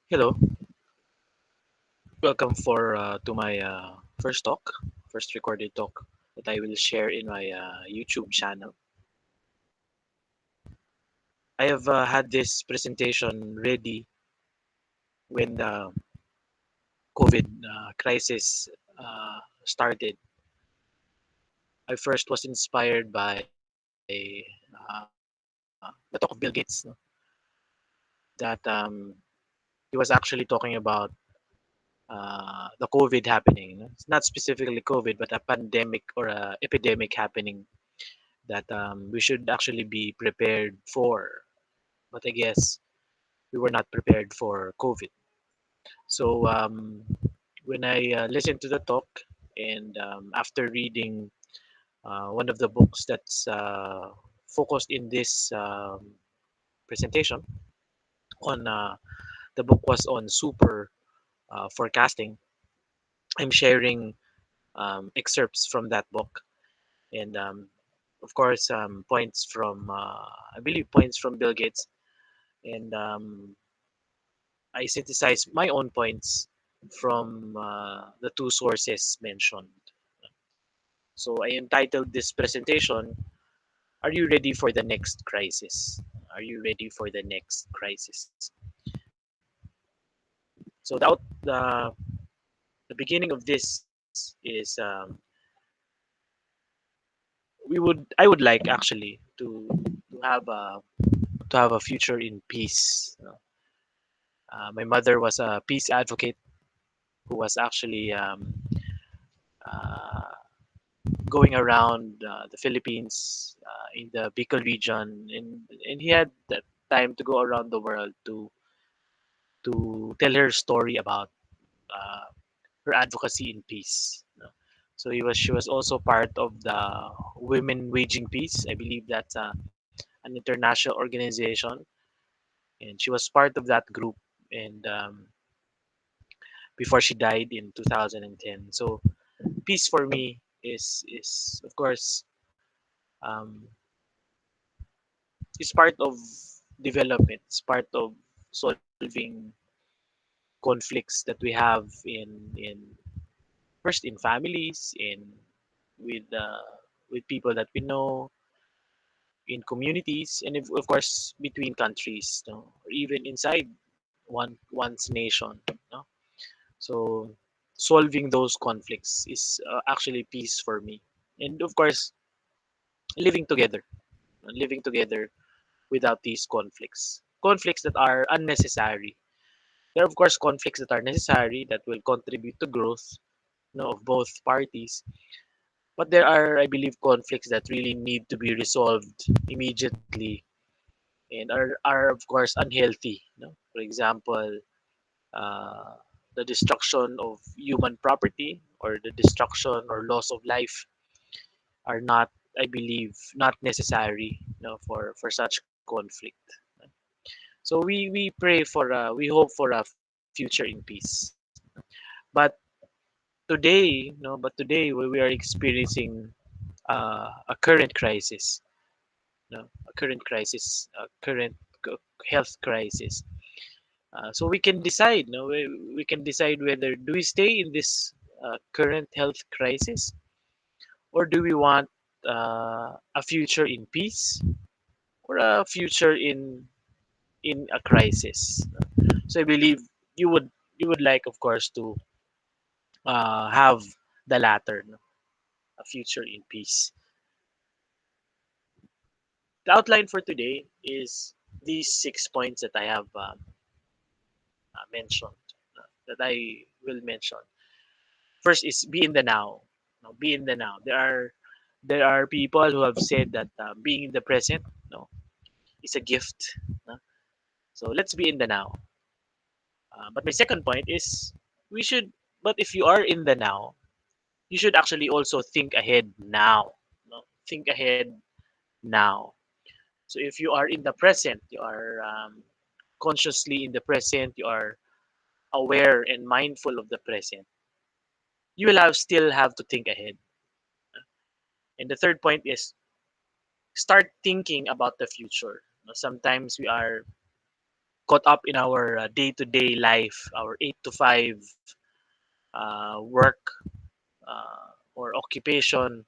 Hello, welcome for to my first recorded talk that I will share in my YouTube channel. I have had this presentation ready when the COVID crisis started. I first was inspired by the talk of Bill Gates, no? That he was actually talking about the COVID happening. It's not specifically COVID, but a pandemic or a epidemic happening that we should actually be prepared for. But I guess we were not prepared for COVID. So when I listened to the talk and after reading one of the books that's focused in this presentation on the book was on super forecasting. I'm sharing excerpts from that book and of course points from I believe points from Bill Gates and I synthesize my own points from the two sources mentioned. So I entitled this presentation, Are You Ready for the Next Crisis? Are you ready for the next crisis? So the beginning of this is I would like actually to have a future in peace. My mother was a peace advocate who was actually uh, going around the Philippines in the Bicol region, and he had that time to go around the world to tell her story about uh, her advocacy in peace. So she was also part of the Women Waging Peace. I believe that's an international organization, and she was part of that group. And before she died in 2010. So peace for me is of course um, is part of development. It's part of solving conflicts that we have in first in families, in with with people that we know, in communities, and of course between countries, no? Or even inside one's nation. No? So solving those conflicts is actually peace for me, and of course living together without these conflicts that are unnecessary. There are of course conflicts that are necessary that will contribute to growth, of both parties. But there are, I believe, conflicts that really need to be resolved immediately and are of course unhealthy. For example, uh, the destruction of human property or the destruction or loss of life are not, I believe, not necessary, for such conflict. So we pray for we hope for a future in peace. But today we are experiencing a current crisis, a current crisis, a current health crisis. So we can decide, we can decide whether do we stay in this current health crisis or do we want a future in peace or a future in a crisis. So I believe you would you would like, of course, to have the latter, a future in peace. The outline for today is these 6 points that I have mentioned, that I will mention. First is be in the now. Be in the now. There are people who have said that being in the present, is a gift. No? So let's be in the now. But my second point is we should. But if you are in the now, you should actually also think ahead now. Think ahead now. So if you are in the present, you are consciously in the present, you are aware and mindful of the present, you will still have to think ahead. And the third point is start thinking about the future. Sometimes we are caught up in our day-to-day life, our 8 to 5 work or occupation.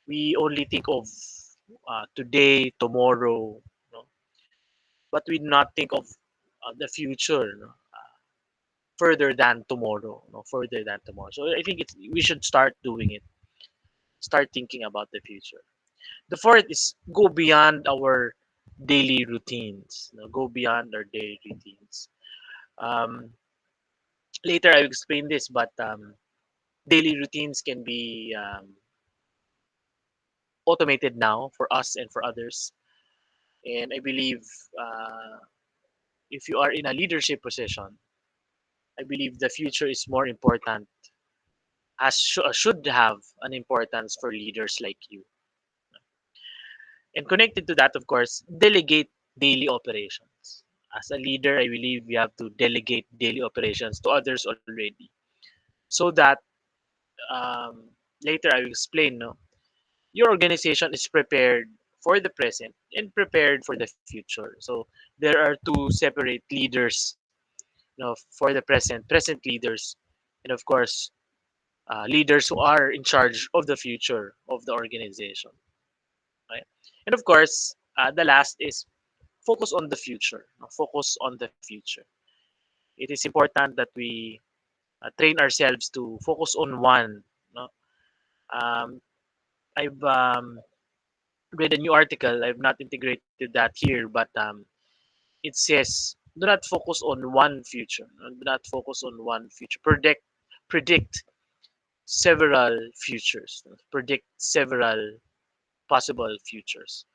We only think of today, tomorrow, no? But we do not think of the future, no? Further than tomorrow, no? Further than tomorrow. So I think we should start doing it. Start thinking about the future. The fourth is go beyond our daily routines. No? Go beyond our daily routines. Um, Later, I'll explain this, but daily routines can be automated now for us and for others. And I believe uh, if you are in a leadership position, I believe the future is more important, should have an importance for leaders like you. And connected to that, of course, delegate daily operations. As a leader, I believe you have to delegate daily operations to others already, so that um, later I will explain. No, your organization is prepared for the present and prepared for the future. So there are two separate leaders, for the present leaders, and of course, leaders who are in charge of the future of the organization. Right? And of course, the last is focus on the future. No? Focus on the future. It is important that we train ourselves to focus on one. No? Um, I've read a new article. I've not integrated that here, but it says do not focus on one future. No? Do not focus on one future. Predict several futures. No? Predict several possible futures.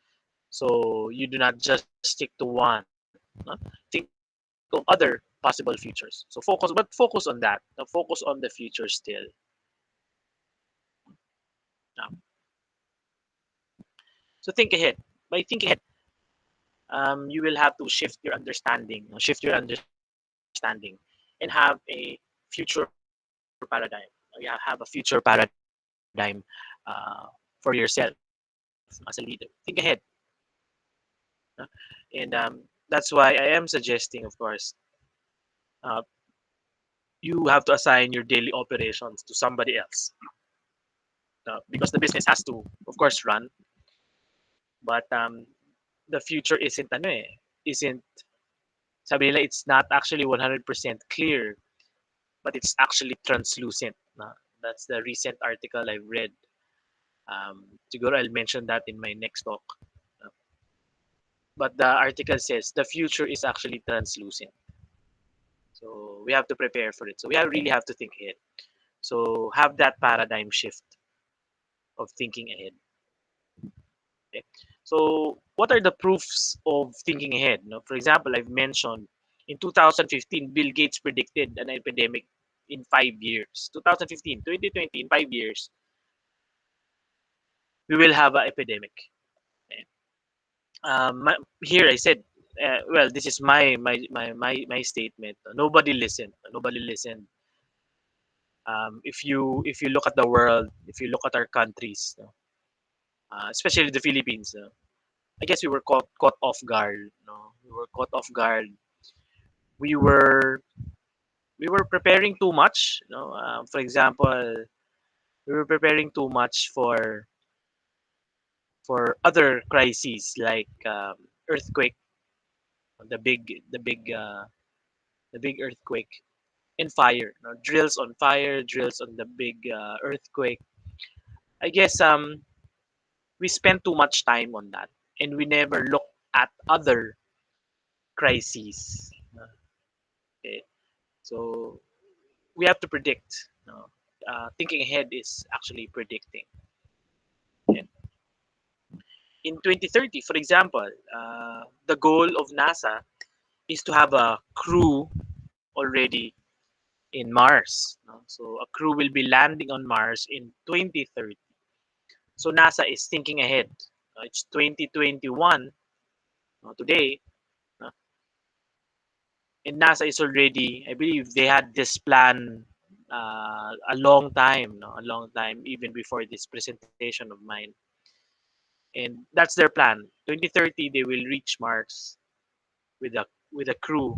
So you do not just stick to one. No? Think of other possible futures. So focus on that. Now focus on the future still. Now, so think ahead. By thinking ahead, you will have to shift your understanding, and have a future paradigm. You have a future paradigm for yourself as a leader. Think ahead, and that's why I am suggesting, of course, uh, you have to assign your daily operations to somebody else, because the business has to, of course, run. But the future isn't sabi nila it's not actually 100% clear, but it's actually translucent. That's the recent article I've read. Siguro I'll mention that in my next talk. Uh, but the article says the future is actually translucent. So we have to prepare for it. So really have to think ahead. So have that paradigm shift of thinking ahead. Okay. So what are the proofs of thinking ahead? No? For example, I've mentioned in 2015, Bill Gates predicted an epidemic in 5 years. 2015, 2020, in 5 years, we will have an epidemic. Okay. Here I said, well, this is my statement. Nobody listened. Nobody listened. If you look at the world, if you look at our countries, especially the Philippines, I guess we were caught off guard. No, we were caught off guard. We were we were preparing too much. For example, we were preparing too much for other crises like earthquake, the big the big the big earthquake, and fire. Drills on fire, drills on the big earthquake. I guess we spent too much time on that, and we never looked at other crises. Okay, so we have to predict. Thinking ahead is actually predicting. And in 2030, for example, the goal of NASA is to have a crew already in Mars. So a crew will be landing on Mars in 2030. So NASA is thinking ahead. It's 2021 today, uh, and NASA is already. I believe they had this plan a long time, no? A long time even before this presentation of mine. And that's their plan. 2030, they will reach Mars with a with a crew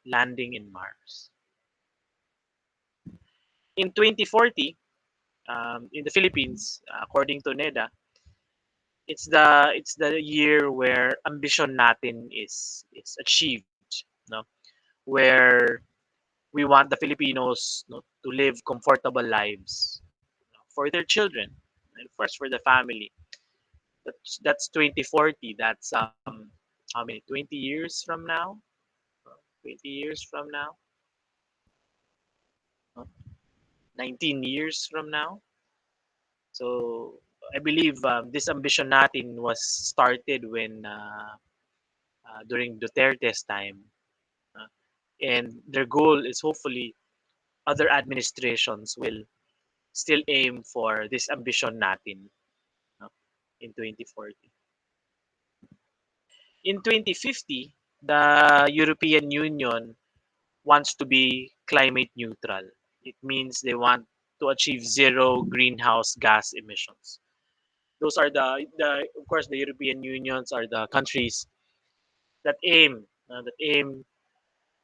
landing in Mars. In 2040, in the Philippines, according to NEDA, it's the year where ambition natin is achieved, no? Where we want the Filipinos, no, to live comfortable lives, no, for their children and first for the family. That's 2040. That's how many, 20 years from now? 20 years from now? No? 19 years from now? So I believe this ambition natin was started when during Duterte's time. Uh, and their goal is hopefully other administrations will still aim for this ambition natin, no, in 2040. In 2050, the European Union wants to be climate neutral. It means they want to achieve zero greenhouse gas emissions. Those are the of course the European Unions are the countries that aim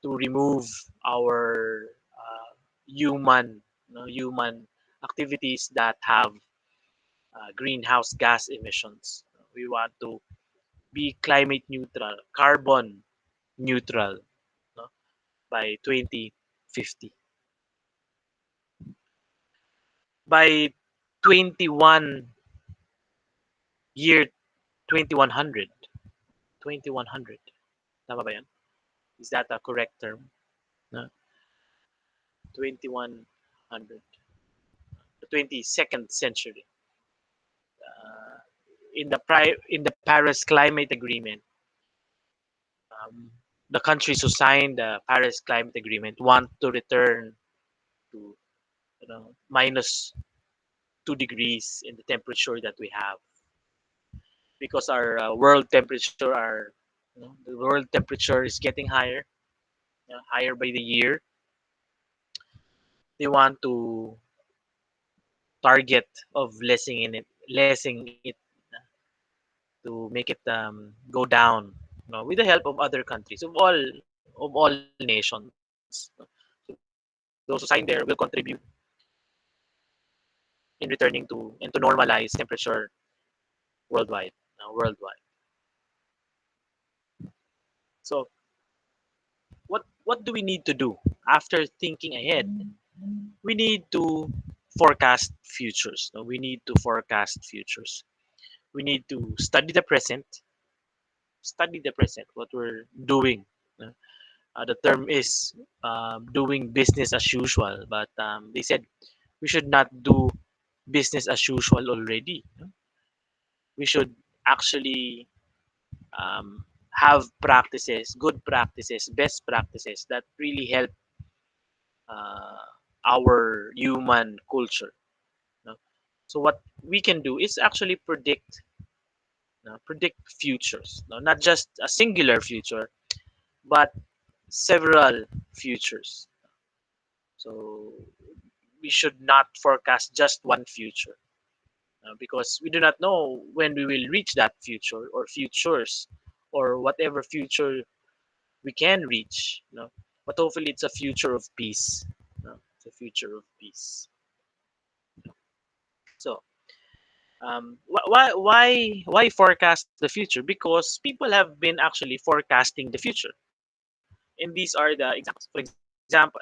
to remove our human activities that have greenhouse gas emissions. We want to be climate neutral, carbon neutral, no, by 2050. By 21 year 2100, 2100. Tama ba yan? Is that a correct term? No? 2100. The 22nd century. Uh, in the Paris Climate Agreement, um, the countries who signed the Paris Climate Agreement want to return to, minus 2 degrees in the temperature that we have, because our the world temperature is getting higher, higher by the year. They want to target of lessing it to make it go down, with the help of other countries of all nations. Those who sign there will contribute in returning to and to normalize temperature worldwide. So what do we need to do after thinking ahead? We need to forecast futures. No? We need to forecast futures. We need to study the present, what we're doing. no? The term is doing business as usual, but they said we should not do business as usual already. We should actually have practices, good practices, best practices that really help uh, our human culture. No? So what we can do is actually predict futures, no? Not just a singular future, but several futures. So we should not forecast just one future, because we do not know when we will reach that future or futures or whatever future we can reach. But hopefully it's a future of peace. It's a future of peace. So why forecast the future? Because people have been actually forecasting the future, and these are the examples. For example,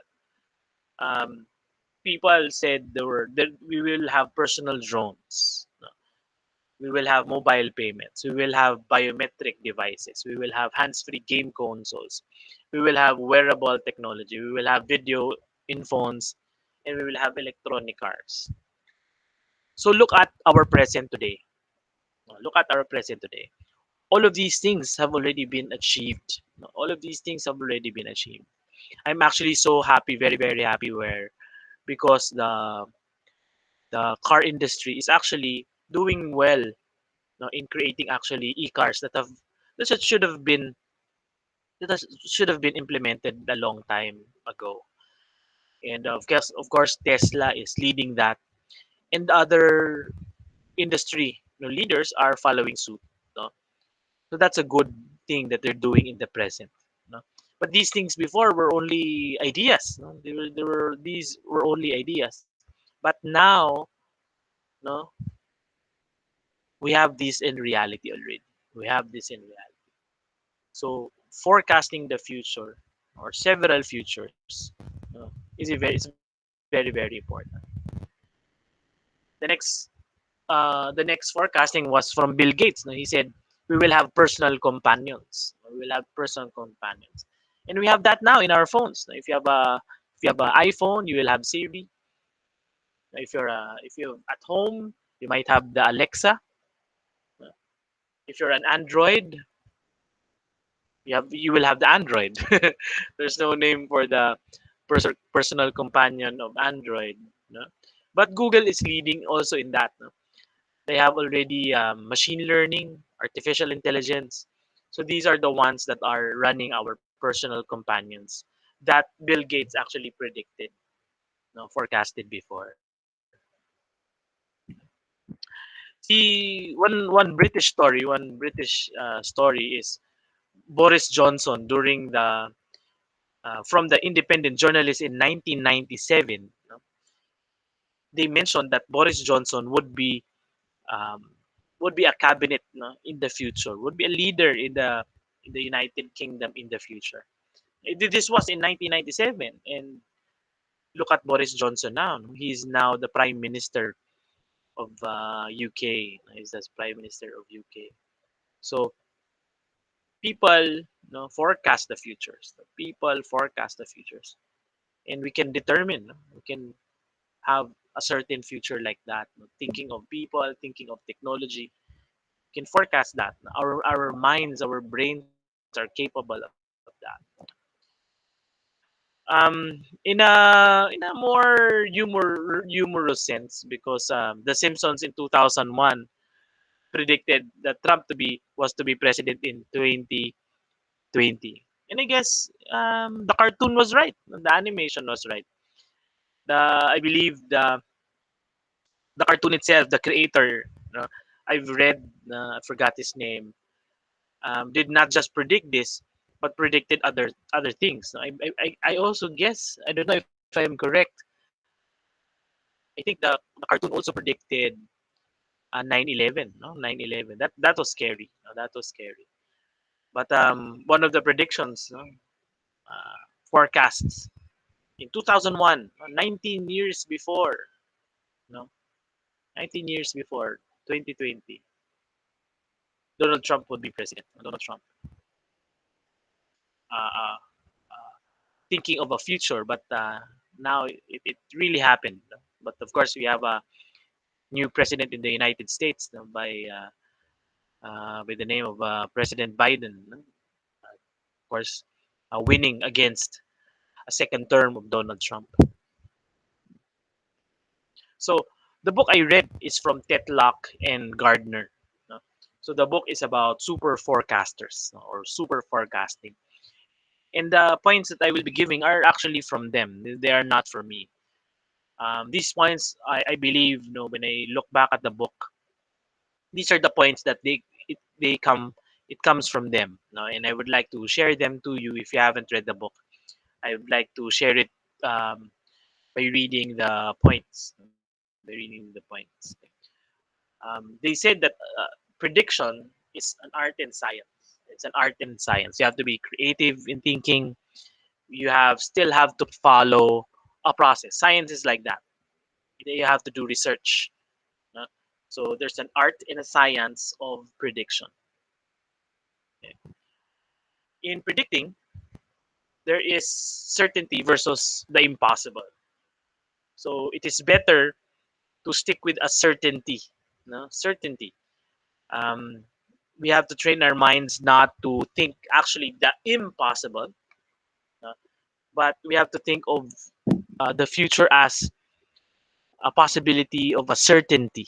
um, people said we will have personal drones. No? We will have mobile payments. We will have biometric devices. We will have hands-free game consoles. We will have wearable technology. We will have video in phones, and we will have electronic cars. So look at our present today. Look at our present today. All of these things have already been achieved. All of these things have already been achieved. I'm actually so happy, very very happy, where because the car industry is actually doing well, in creating actually e-cars that should have been implemented a long time ago. And of course Tesla is leading that, and other industry, leaders are following suit. No? So that's a good thing that they're doing in the present. No? But these things before were only ideas. No? They were these were only ideas. But now, no, we have this in reality already. We have this in reality. So forecasting the future or several futures is very very important. The next forecasting was from Bill Gates. No? He said we will have personal companions. We will have personal companions, and we have that now in our phones. No? If you have an iPhone, you will have Siri. If you're at home, you might have the Alexa. If you're an Android, you will have the Android. There's no name for the personal companion of Android. No? But Google is leading also in that. No? They have already machine learning, artificial intelligence. So these are the ones that are running our personal companions that Bill Gates actually predicted, no, forecasted before. See, one British story is Boris Johnson during the from the Independent Journalist in 1997. No, they mentioned that Boris Johnson um, would be a cabinet, no, in the future, would be a leader in the United Kingdom in the future. This was in 1997, and look at Boris Johnson now. No? He's now the Prime Minister of UK. He's the Prime Minister of UK. So people, no, forecast the futures. People forecast the futures, and we can determine. No? We can have a certain future like that. No? Thinking of people, thinking of technology, can forecast that. Our minds, our brains are capable of that. In a more humorous sense, because the Simpsons in 2001 predicted that Trump to be president in 2020, and I guess the cartoon was right, the animation was right. I believe the cartoon itself, the creator, I've read, I forgot his name, did not just predict this, but predicted other things. No, I also guess, I don't know if I am correct. I think the cartoon also predicted 9/11. No, 9/11. That was scary. No, that was scary. But one of the predictions, no, forecasts in 2001, 19 years before, no, 19 years before 2020, Donald Trump would be president. Donald Trump, uh, uh, thinking of a future, but now it really happened. No? But of course, we have a new president in the United States, no, by the name of President Biden. No? Of course, winning against a second term of Donald Trump. So the book I read is from Tetlock and Gardner. No? So the book is about super forecasters, no, or super forecasting. And the points that I will be giving are actually from them. They are not for me. These points, I believe, when I look back at the book, these are the points that they come it comes from them. No? And I would like to share them to you if you haven't read the book. I would like to share it um, by reading the points. They said that prediction is an art and science. It's an art and science. You have to be creative in thinking. You have still have to follow a process. Science is like that. You have to do research. No? So there's an art and a science of prediction. In predicting, there is certainty versus the impossible. So it is better to stick with a certainty. No? Certainty. Um, we have to train our minds not to think actually the impossible, uh, but we have to think of the future as a possibility of a certainty.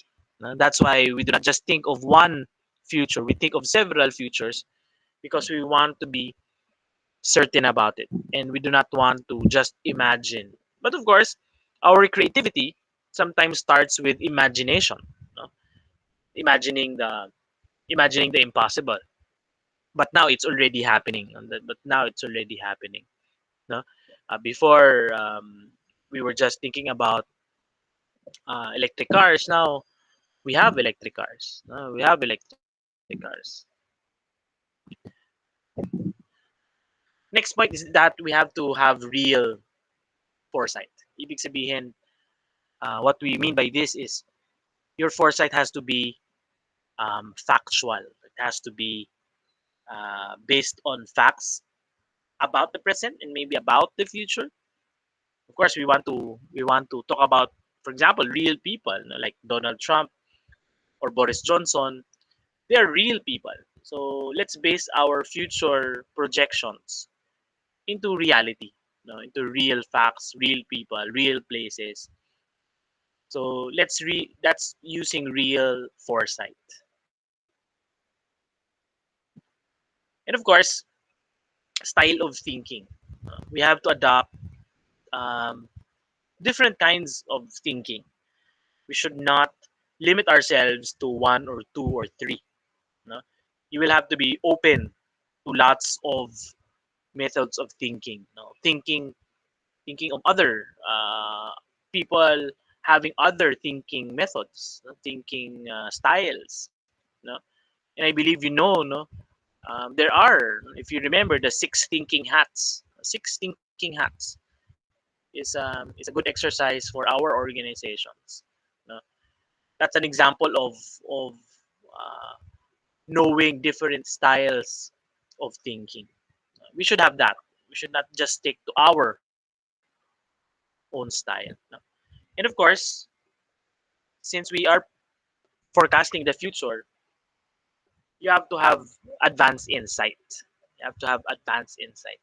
That's why we do not just think of one future, we think of several futures because we want to be certain about it and we do not want to just imagine. But of course, our creativity sometimes starts with imagination, no? imagining the imagining the impossible. but now it's already happening. But now it's already happening. No, before we were just thinking about electric cars. Now we have electric cars. We have electric cars. Next point is that we have to have real foresight. Ibig sabihin, what we mean by this is your foresight has to be factual. It has to be based on facts about the present and maybe about the future. Of course, we want to talk about, for example, real people, like Donald Trump or Boris Johnson. They are real people. So let's base our future projections into reality, into real facts, real people, real places. So that's using real foresight. And of course, style of thinking. We have to adopt um, different kinds of thinking. We should not limit ourselves to one or two or three. No? You will have to be open to lots of methods of thinking. Thinking of other people having other thinking methods, thinking styles. No? And I believe no, there are, if you remember, the six thinking hats. Six thinking hats is a good exercise for our organizations. No? That's an example of uh, knowing different styles of thinking. We should have that. We should not just stick to our own style. No? And of course, since we are forecasting the future, you have to have advanced insight. You have to have advanced insight.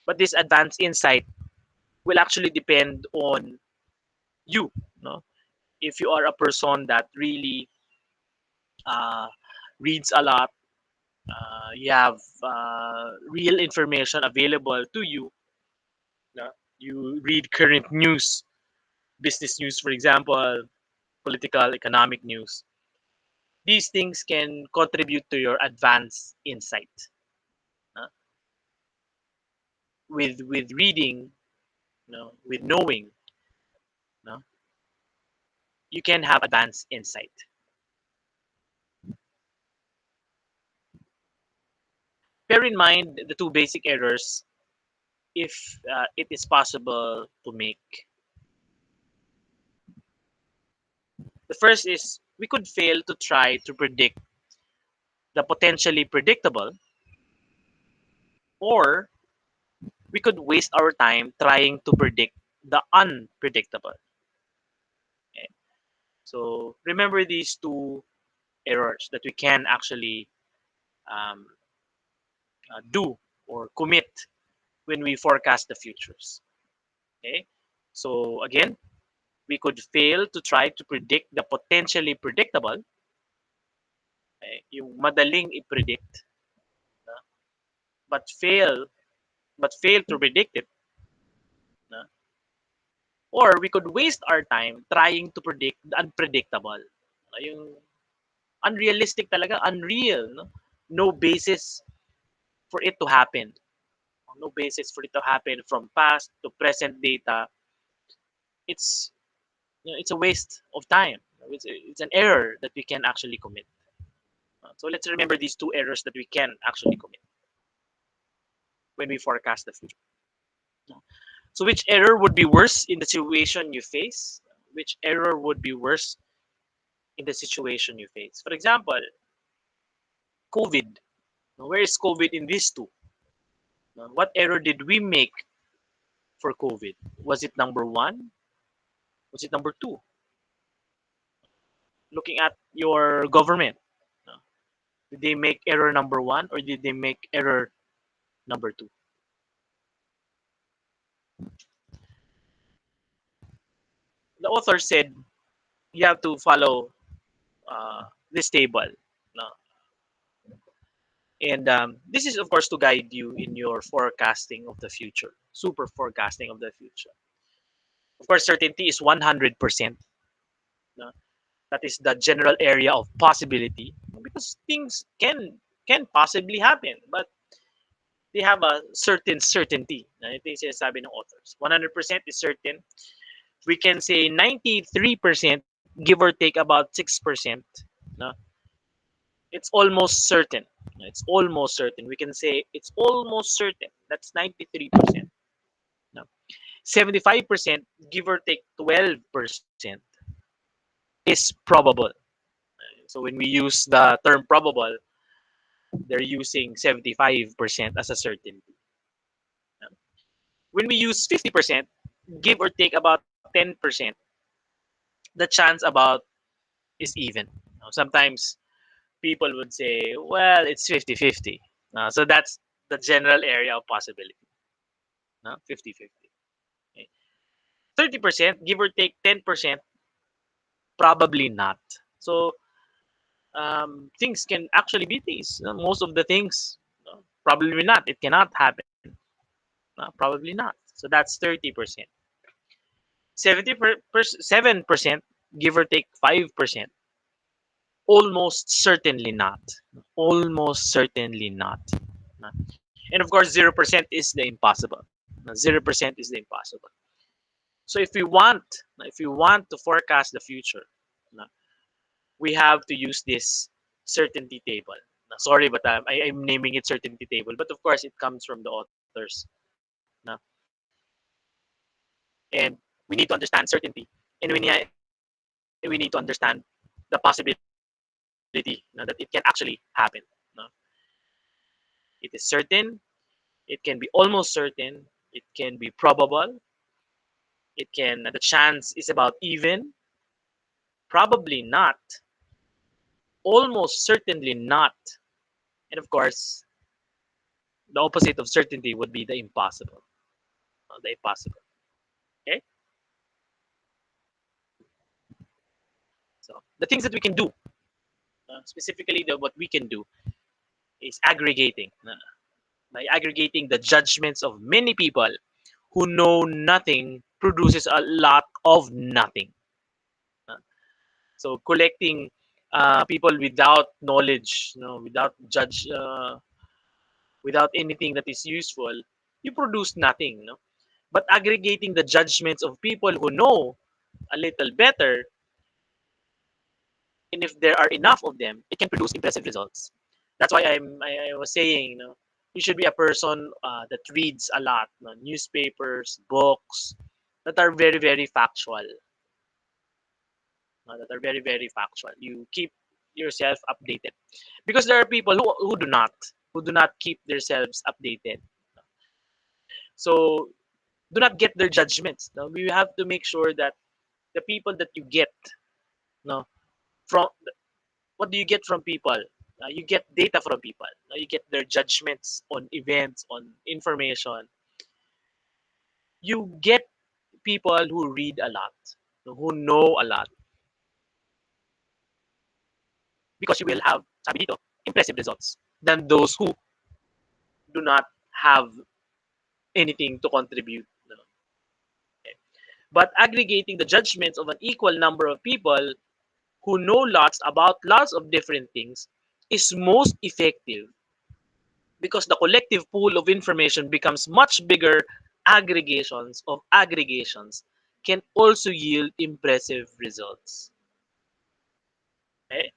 But this advanced insight will actually depend on you. No? If you are a person that really uh, reads a lot, you have real information available to you. No? You read current news, business news, for example, political, economic news. These things can contribute to your advanced insight. Uh, with reading, with knowing, no, you can have advanced insight. Bear in mind the two basic errors if it is possible to make. The first is we could fail to try to predict the potentially predictable, or we could waste our time trying to predict the unpredictable. Okay? So remember these two errors that we can actually um, do or commit when we forecast the futures. Okay? So again, we could fail to try to predict the potentially predictable, yung madaling i-predict, no? but fail but fail to predict it, no? Or we could waste our time trying to predict the unpredictable, yung unrealistic talaga, unreal, no basis for it to happen, no basis for it to happen from past to present data. It's it's a waste of time. It's an error that we can actually commit. So let's remember these two errors that we can actually commit when we forecast the future. So which error would be worse in the situation you face? Which error would be worse in the situation you face? For example, COVID. Where is COVID in these two? What error did we make for COVID? Was it number one? Was it number two? Looking at your government, did they make error number one or did they make error number two? The author said you have to follow this table. No? And this is, of course, to guide you in your forecasting of the future, super forecasting of the future. Of course, certainty is 100%. No? That is the general area of possibility because things can can possibly happen, but they have a certain certainty. Ito yung sinasabi ng authors. 100% is certain. We can say 93%, give or take about 6%. No? It's almost certain. It's almost certain. We can say it's almost certain. That's 93%. No? 75%, give or take 12%, is probable. So when we use the term probable, they're using 75% as a certainty. When we use 50%, give or take about 10%, the chance about is even. Sometimes people would say, well, it's 50-50. So that's the general area of possibility. 50-50. Okay. 30%, give or take 10%, probably not. So things can actually be things. Most of the things, probably not. It cannot happen. Probably not. So that's 30%. 7%, give or take 5%, almost certainly not. Almost certainly not. And of course, 0% is the impossible. 0% is the impossible. So if we want to forecast the future, we have to use this certainty table. Sorry, but I'm naming it certainty table. But of course, it comes from the authors. And we need to understand certainty, and we need to understand the possibility that it can actually happen. No? It is certain. It can be almost certain. It can be probable. It can. The chance is about even. Probably not. Almost certainly not. And of course, the opposite of certainty would be the impossible. The impossible. Okay. So the things that we can do, specifically what we can do, is aggregating. By aggregating the judgments of many people who know nothing produces a lot of nothing. So collecting people without knowledge, without anything that is useful, you produce nothing. But aggregating the judgments of people who know a little better, and if there are enough of them, it can produce impressive results. That's why I was saying, you should be a person that reads a lot, newspapers, books that are very, very factual. That are very, very factual. You keep yourself updated, because there are people who do not keep themselves updated. So do not get their judgments. No? We have to make sure that the people that you get, no, from what do you get from people? You get data from people. You get their judgments on events, on information. You get people who read a lot, who know a lot, because you will have, sabi dito, impressive results than those who do not have anything to contribute. No? Okay. But aggregating the judgments of an equal number of people who know lots about lots of different things is most effective, because the collective pool of information becomes much bigger. Aggregations of aggregations can also yield impressive results. Okay?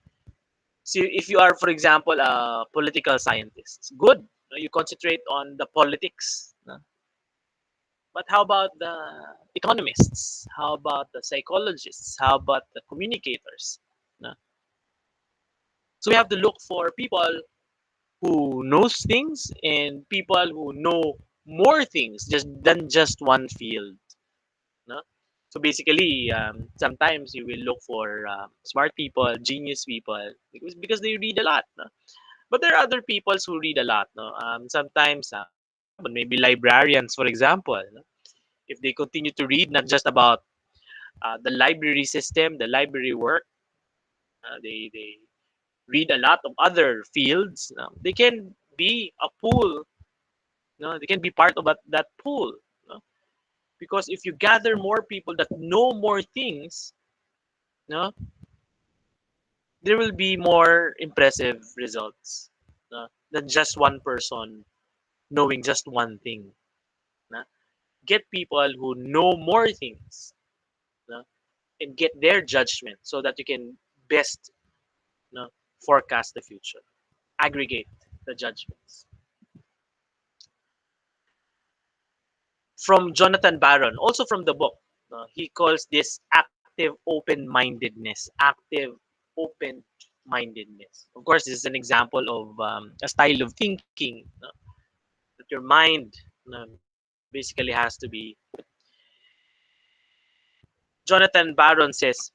So if you are, for example, a political scientist, good. You concentrate on the politics. But how about the economists? How about the psychologists? How about the communicators? So we have to look for people who knows things, and people who know more things just one field. No? So basically, sometimes you will look for smart people, genius people, because they read a lot. No? But there are other people who read a lot. No? Sometimes, for example, maybe librarians, for example, no? If they continue to read not just about the library system, the library work, they read a lot of other fields. They can be a pool. They can be part of that pool. Because if you gather more people that know more things, no, there will be more impressive results. than just one person knowing just one thing. Na? Get people who know more things, na? And get their judgment so that you can best, na, forecast the future. Aggregate the judgments. From Jonathan Barron, also from the book, he calls this active open-mindedness. Active open-mindedness. Of course, this is an example of a style of thinking, that your mind basically has to be. Jonathan Barron says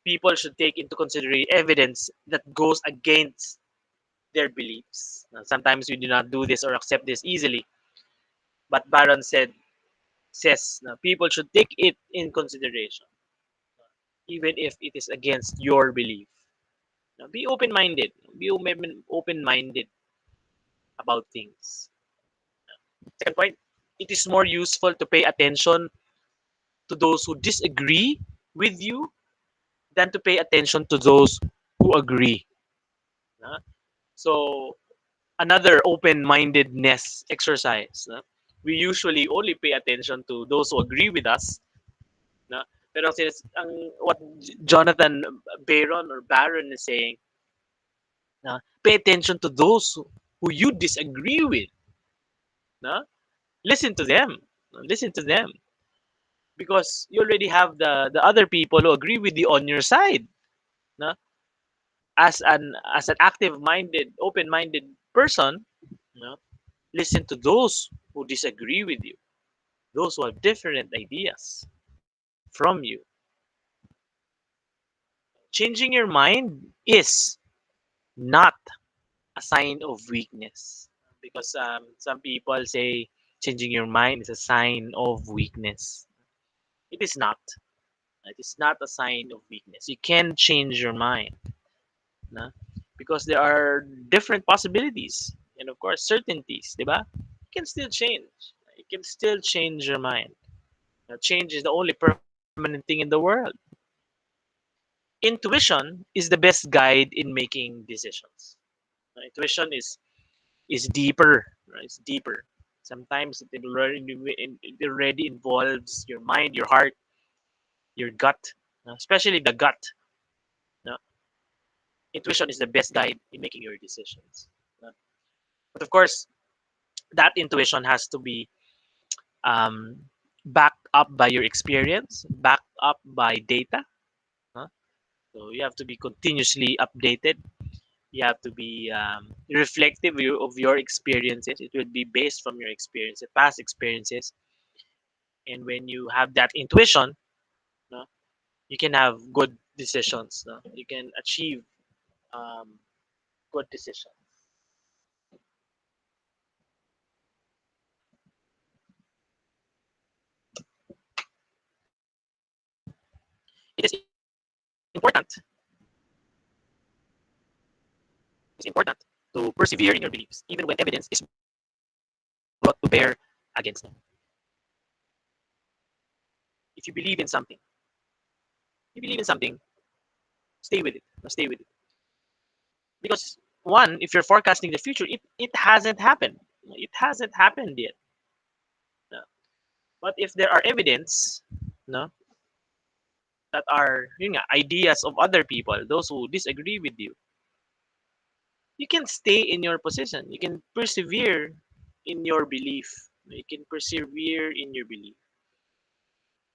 people should take into consideration evidence that goes against their beliefs. Now, sometimes we do not do this or accept this easily, but Barron says people should take it in consideration, even if it is against your belief. Now, be open-minded. Be open-minded about things. Second point, it is more useful to pay attention to those who disagree with you than to pay attention to those who agree. Uh, So another open-mindedness exercise. We usually only pay attention to those who agree with us. No? Pero what Jonathan Barron is saying, pay attention to those who you disagree with. No? Listen to them. Listen to them. Because you already have the other people who agree with you on your side. No? As an active-minded, open-minded person, no? Listen to those who disagree with you, those who have different ideas from you. Changing your mind is not a sign of weakness, because some people say changing your mind is a sign of weakness. It is not. It is not a sign of weakness. You can change your mind, na? Because there are different possibilities and of course certainties, diba? You can still change. You can still change your mind. Change is the only permanent thing in the world. Intuition is the best guide in making decisions. Intuition is deeper. Right? It's deeper. Sometimes it already involves your mind, your heart, your gut, especially the gut. No? Intuition is the best guide in making your decisions. No? But of course, that intuition has to be um, backed up by your experience, backed up by data. No? So you have to be continuously updated. You have to be reflective of your experiences. It will be based from your experiences, past experiences. And when you have that intuition, no, you can have good decisions. No? You can achieve um, good decisions. It is important. It's important to persevere in your beliefs, even when evidence is brought to bear against them. If you believe in something, stay with it. Stay with it. Because one, if you're forecasting the future, it hasn't happened. It hasn't happened yet. No? But if there are evidence, no, that are ideas of other people, those who disagree with you can stay in your position. You can persevere in your belief. You can persevere in your belief.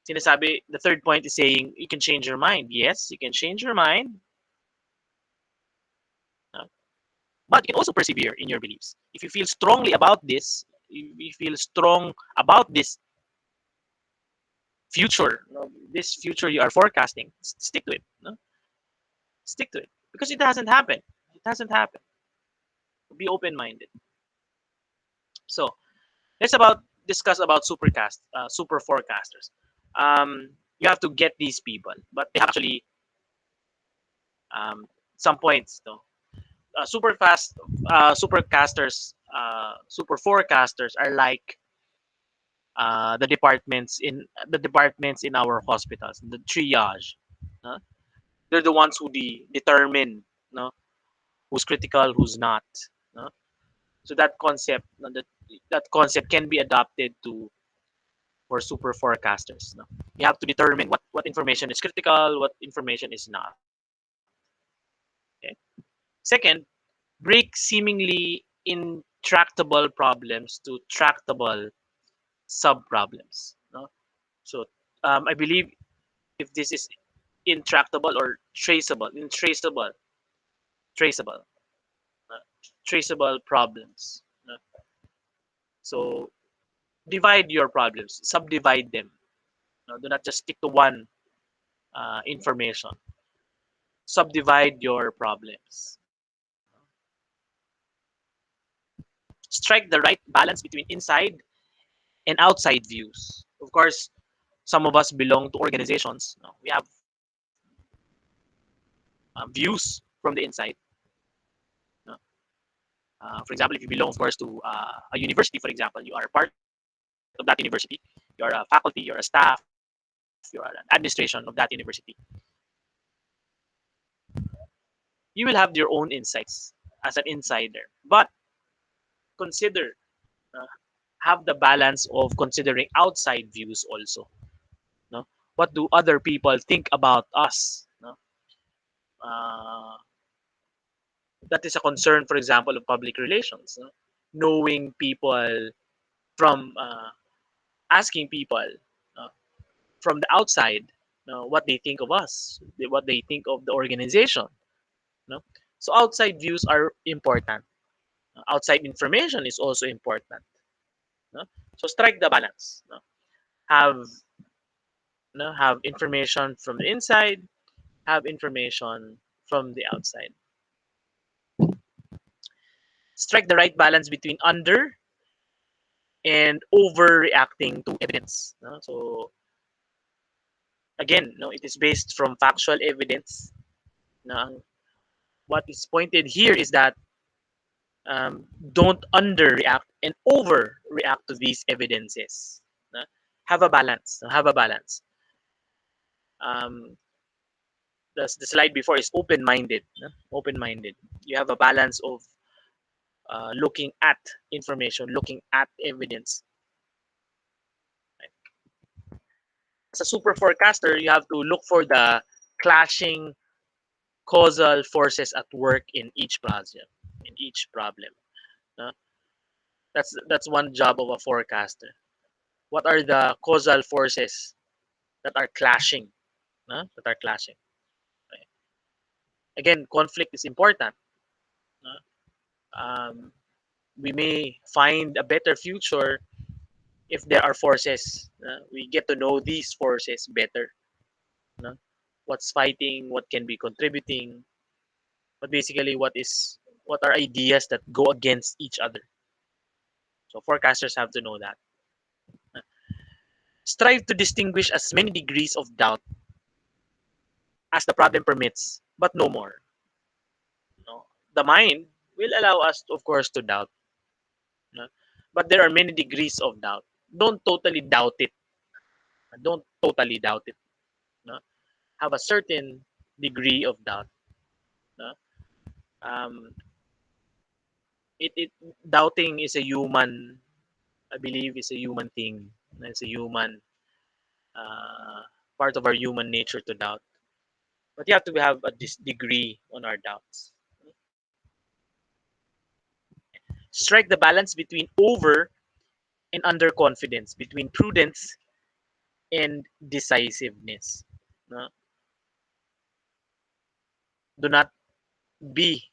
Sinasabi, the third point is saying you can change your mind. Yes, you can change your mind, uh, but you can also persevere in your beliefs. If you feel strongly about this, if you feel strong about this future, this future you are forecasting, stick to it. No? Stick to it because it hasn't happened. It hasn't happened. Be open-minded. So let's about discuss about super forecasters. You have to get these people, but they have actually um, some points though. Super forecasters are like the departments in our hospitals, the triage. Uh, they're the ones who determine, no, who's critical, who's not. No? So that concept can be adopted to for super forecasters. No? You have to determine what information is critical, what information is not. Okay? Second, break seemingly intractable problems to tractable sub problems. No? So I believe if this is intractable or traceable, uh, traceable problems. So divide your problems, subdivide them. No? Do not just stick to one information. Subdivide your problems. Strike the right balance between inside and outside views. Of course, some of us belong to organizations. No? We have views from the inside. No? For example, if you belong, of course, to a university, for example, you are part of that university. You are a faculty, you're a staff, you are an administration of that university. You will have your own insights as an insider, but consider uh, have the balance of considering outside views also. No? What do other people think about us? No? Uh, that is a concern, for example, of public relations. No? Knowing people from asking people uh, from the outside what they think of us, what they think of the organization. No? So outside views are important. Outside information is also important. No? So strike the balance. No? Have have information from the inside, have information from the outside. Strike the right balance between under and overreacting to evidence. No? So again, no, it is based from factual evidence. No? What is pointed here is that don't underreact and overreact to these evidences. No? Have a balance. No? Have a balance. Um, the slide before is open-minded. No? Open-minded. You have a balance of looking at information, looking at evidence. As a super forecaster, you have to look for the clashing causal forces at work in each project, in each problem. No? That's one job of a forecaster. What are the causal forces that are clashing? No? That are clashing. Okay. Again, conflict is important. No? Um, we may find a better future if there are forces. We get to know these forces better. No? What's fighting, what can be contributing, but basically what are ideas that go against each other. So forecasters have to know that. Strive to distinguish as many degrees of doubt as the problem permits, but no more. No? The mind will allow us, of course, to doubt. No? But there are many degrees of doubt. Don't totally doubt it. Don't totally doubt it. No? Have a certain degree of doubt. No? Um, it doubting is a human, I believe, is a human thing. It's a human uh, part of our human nature to doubt. But you have to have a degree on our doubts. Strike the balance between over and underconfidence, between prudence and decisiveness. No? Do not be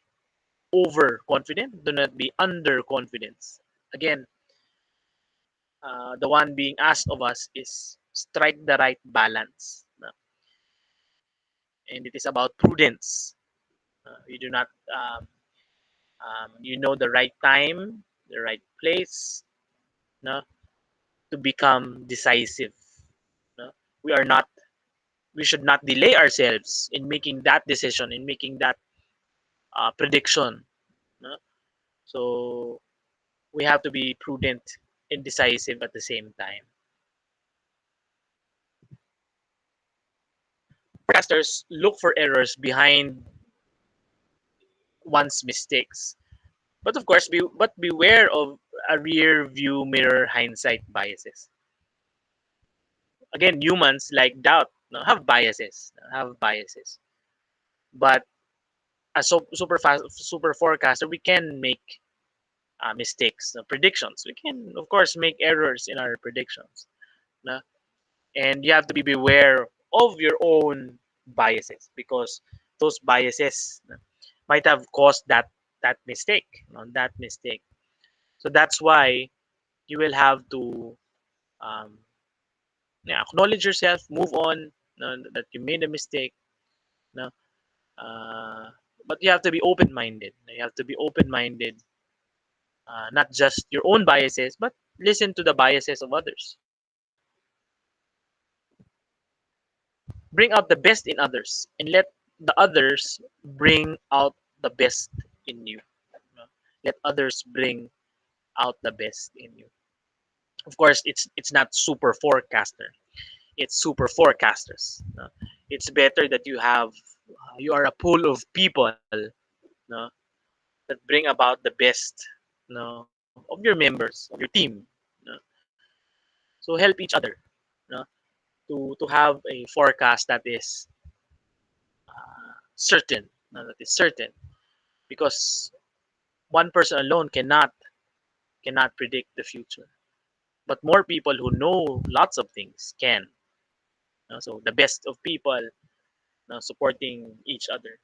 overconfident. Do not be underconfidence. Again, the one being asked of us is strike the right balance. No? And it is about prudence. You do not, you know, the right time, the right place, no, to become decisive. No? We are not. We should not delay ourselves in making that decision, in making that prediction. No? So we have to be prudent and decisive at the same time. Forecasters look for errors behind one's mistakes. But of course, beware of a rear view mirror hindsight biases. Again, humans like doubt, no, have biases. But as super forecaster, we can make mistakes, predictions. We can, of course, make errors in our predictions. No? And you have to be beware of your own biases because those biases might have caused that mistake, that mistake. So that's why you will have to um, yeah, acknowledge yourself, move on, that you made a mistake. No? Uh, but you have to be open-minded. You have to be open-minded, not just your own biases, but listen to the biases of others. Bring out the best in others and let the others bring out the best in you. No? Let others bring out the best in you. Of course, it's not super forecaster. It's super forecasters. No? It's better that you are a pool of people, no, that bring about the best, no, of your members, of your team. No? So help each other, no, to have a forecast that is certain, no, that is certain, because one person alone cannot predict the future, but more people who know lots of things can. No? So the best of people, no, supporting each other.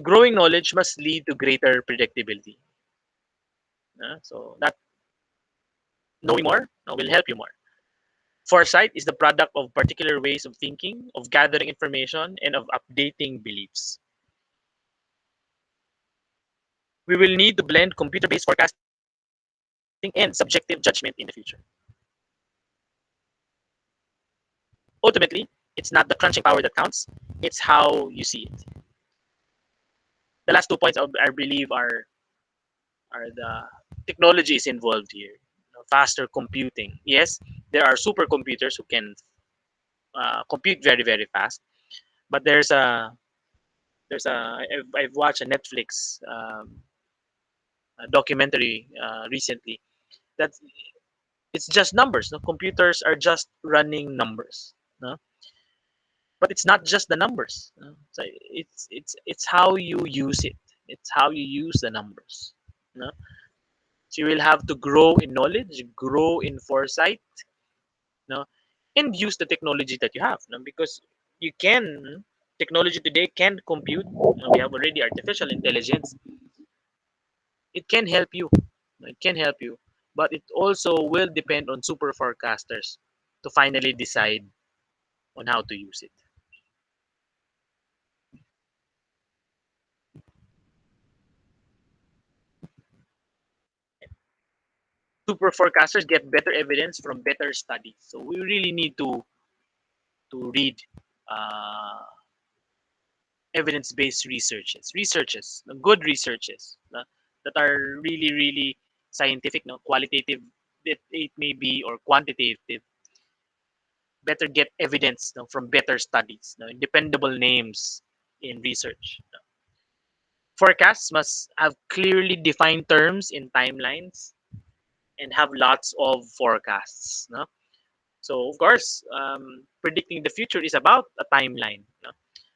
Growing knowledge must lead to greater predictability. So that knowing more will help you more. Foresight is the product of particular ways of thinking, of gathering information, and of updating beliefs. We will need to blend computer based forecasting and subjective judgment in the future. Ultimately, it's not the crunching power that counts, it's how you see it. The last 2 points I believe are the technology is involved here. Faster computing. Yes, there are supercomputers who can compute very very fast, but I've watched a Netflix documentary recently that it's just numbers. No? Computers are just running numbers. No? But it's not just the numbers. No? So it's how you use it. It's how you use the numbers. No? So you will have to grow in knowledge, grow in foresight, no, and use the technology that you have. No? Because you can technology today can compute. We have already artificial intelligence. It can help you. It can help you, but it also will depend on super forecasters to finally decide on how to use it. Super forecasters get better evidence from better studies. So we really need to read uh, evidence-based researches, good researches that are really really scientific, no, qualitative, it may be, or quantitative. Better get evidence, no, from better studies, no, dependable names in research. Forecasts must have clearly defined terms in timelines and have lots of forecasts. No? So, of course, predicting the future is about a timeline. No?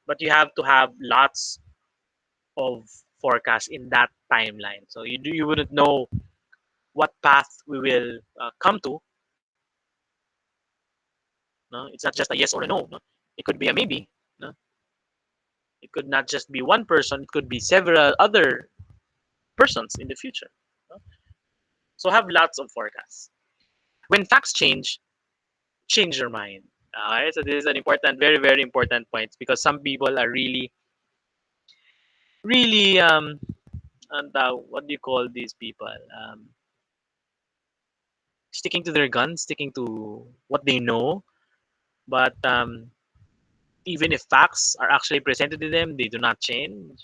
But you have to have lots of forecasts in that timeline. So you wouldn't know what path we will come to. No? It's not just a yes or a no. No? It could be a maybe. No? It could not just be one person. It could be several other persons in the future. No? So have lots of forecasts. When facts change your mind. So this is an important, very very important point because some people are really really and what do you call these people? Sticking to their guns, sticking to what they know. But even if facts are actually presented to them, they do not change.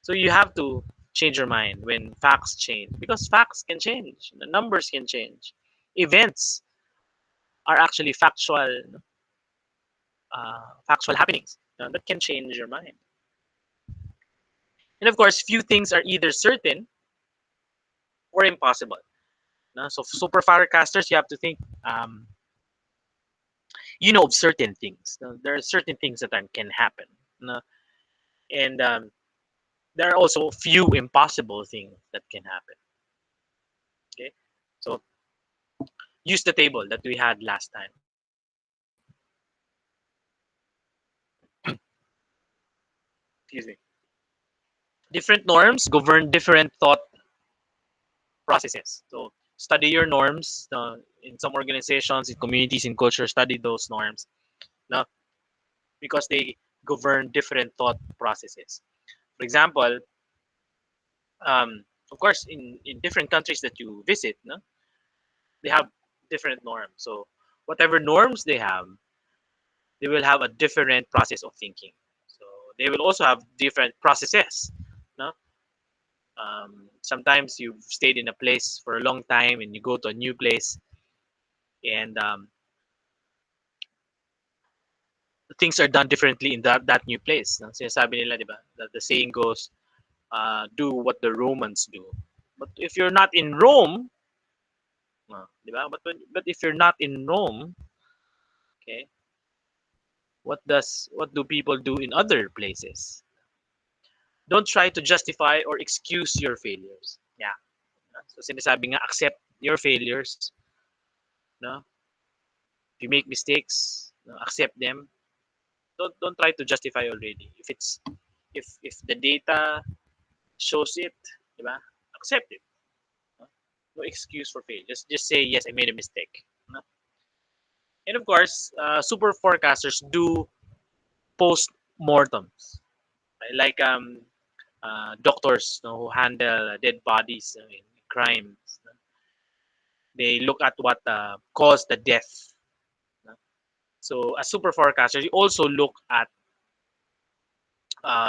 So you have to change your mind when facts change because facts can change, the numbers can change, events are actually factual, factual happenings that can change your mind. And of course, few things are either certain or impossible. So super forecasters, you have to think, of certain things. There are certain things that can happen. And there are also few impossible things that can happen. Okay, so use the table that we had last time. Excuse me. Different norms govern different thought processes. So study your norms. In some organizations, in communities, in culture, study those norms. No, because they govern different thought processes. For example, of course, in different countries that you visit, no, they have different norms. So whatever norms they will have a different process of thinking. So they will also have different processes. No, sometimes you've stayed in a place for a long time and you go to a new place and things are done differently in that new place. No? Sinasabi nila, di ba? The saying goes, do what the Romans do. But if you're not in Rome, di ba? But if you're not in Rome, okay, what do people do in other places? Don't try to justify or excuse your failures. Yeah. So sinasabi nga, accept your failures. No? If you make mistakes, no, accept them. Don't try to justify already. If the data shows it, di ba? Accept it. No, no excuse for failure. Just say yes, I made a mistake. No? And of course, super forecasters do post mortems, right? Like doctors, who handle dead bodies in crimes. They look at what caused the death. No? So as super forecasters, you also look at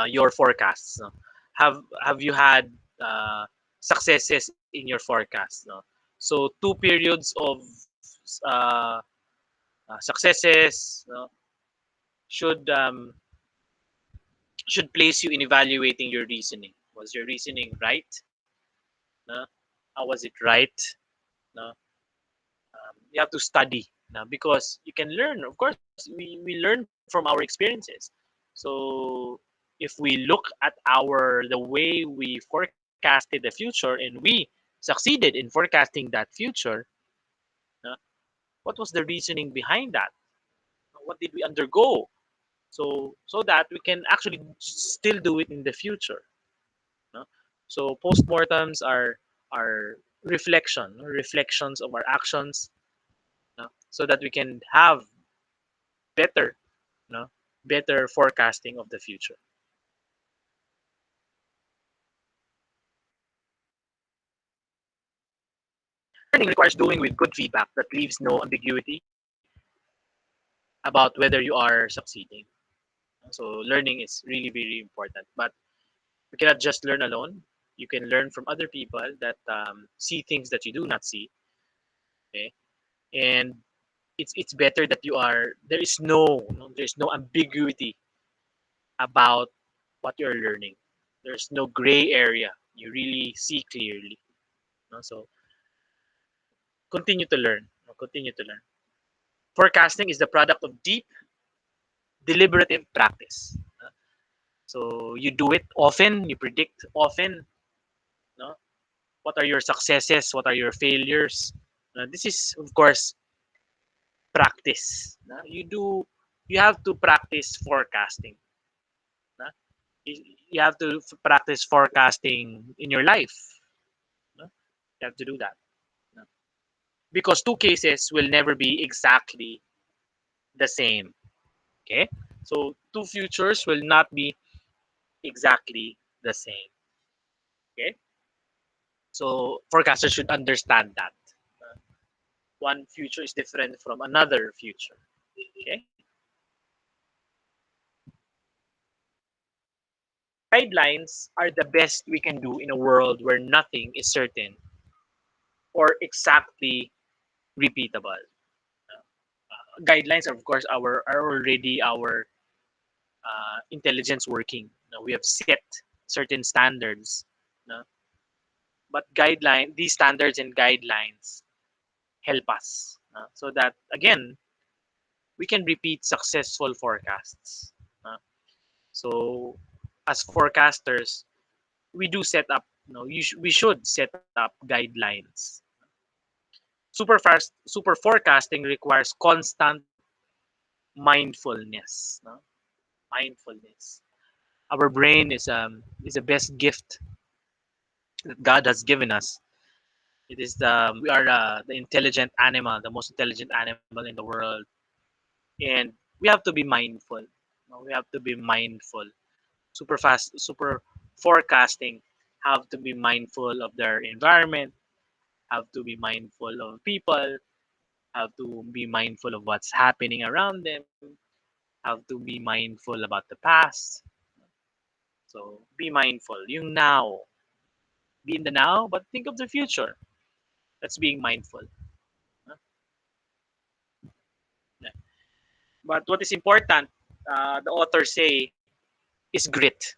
your forecasts. No? Have you had successes in your forecast? No? So two periods of uh, successes, no, should should place you in evaluating your reasoning. Was your reasoning right? No? How was it right? No? You have to study now because you can learn. Of course, we learn from our experiences. So if we look at the way we forecasted the future and we succeeded in forecasting that future, no? What was the reasoning behind that? What did we undergo? So that we can actually still do it in the future. No? So postmortems are reflections of our actions, no? So that we can have better, no, better forecasting of the future. Learning requires doing with good feedback that leaves no ambiguity about whether you are succeeding. So learning is really very important, but you cannot just learn alone. You can learn from other people that see things that you do not see. Okay, and it's better that you are there's no ambiguity about what you're learning. There's no gray area. You really see clearly. No? So continue to learn. Continue to learn. Forecasting is the product of deep, deliberative practice. So you do it often, you predict often. No? What are your successes? What are your failures? This is, of course, practice. You have to practice forecasting. No? You have to practice forecasting in your life. No? You have to do that. No? Because two cases will never be exactly the same. Okay? So two futures will not be exactly the same. Okay? So forecasters should understand that. Uh, One future is different from another future. Okay? Guidelines are the best we can do in a world where nothing is certain or exactly repeatable. guidelines, of course, are already our intelligence working. We have set certain standards, no? But these standards and guidelines help us, so that again we can repeat successful forecasts. Uh, so as forecasters, we do set up, we should set up guidelines. Super forecasting requires constant mindfulness. No? Mindfulness. Our brain is the best gift that God has given us. It is we are the intelligent animal, the most intelligent animal in the world, and we have to be mindful. We have to be mindful. Super forecasting have to be mindful of their environment, have to be mindful of people, have to be mindful of what's happening around them, have to be mindful about the past. So be mindful. Yung now, be in the now, but think of the future. That's being mindful. uh, yeah. But what is important, the authors say, is grit.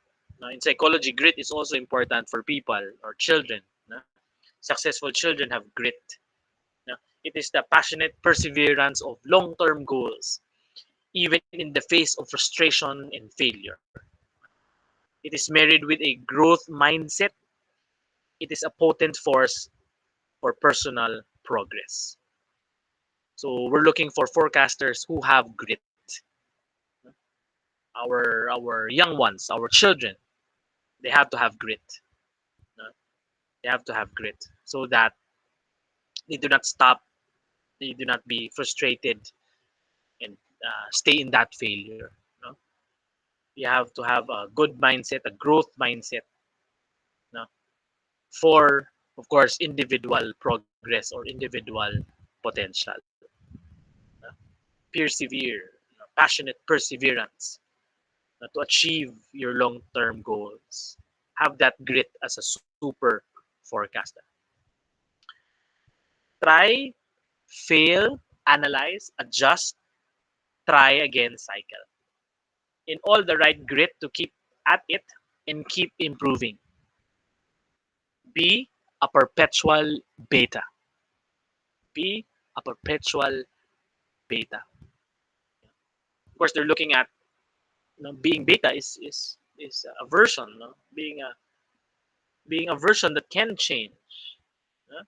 In psychology, grit is also important for people or children. No? Successful children have grit. No? It is the passionate perseverance of long-term goals, even in the face of frustration and failure. It is married with a growth mindset. It is a potent force for personal progress. So we're looking for forecasters who have grit. Our young ones, our children, they have to have grit. No? They have to have grit so that they do not stop, they do not be frustrated and stay in that failure. No? You have to have a good mindset, a growth mindset, no? For, of course, individual progress or individual potential. No? Persevere, passionate perseverance, to achieve your long-term goals. Have that grit as a super forecaster. Try, fail, analyze, adjust, try again cycle. In all the right grit to keep at it and keep improving. Be a perpetual beta. Be a perpetual beta. Of course, they're looking at, being beta is a version, being a version that can change. No?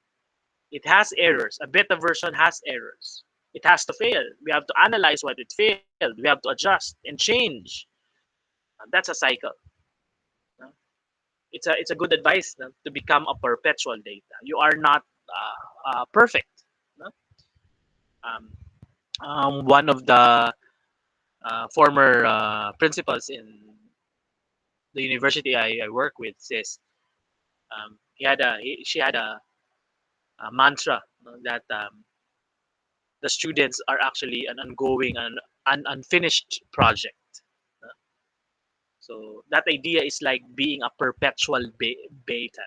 It has errors. A beta version has errors. It has to fail. We have to analyze what it failed. We have to adjust and change. That's a cycle. No? It's a good advice, to become a perpetual data. You are not perfect. No? Um, one of the former principals in the university I work with says, she had a mantra, that the students are actually an ongoing and an unfinished project. uh, So that idea is like being a perpetual beta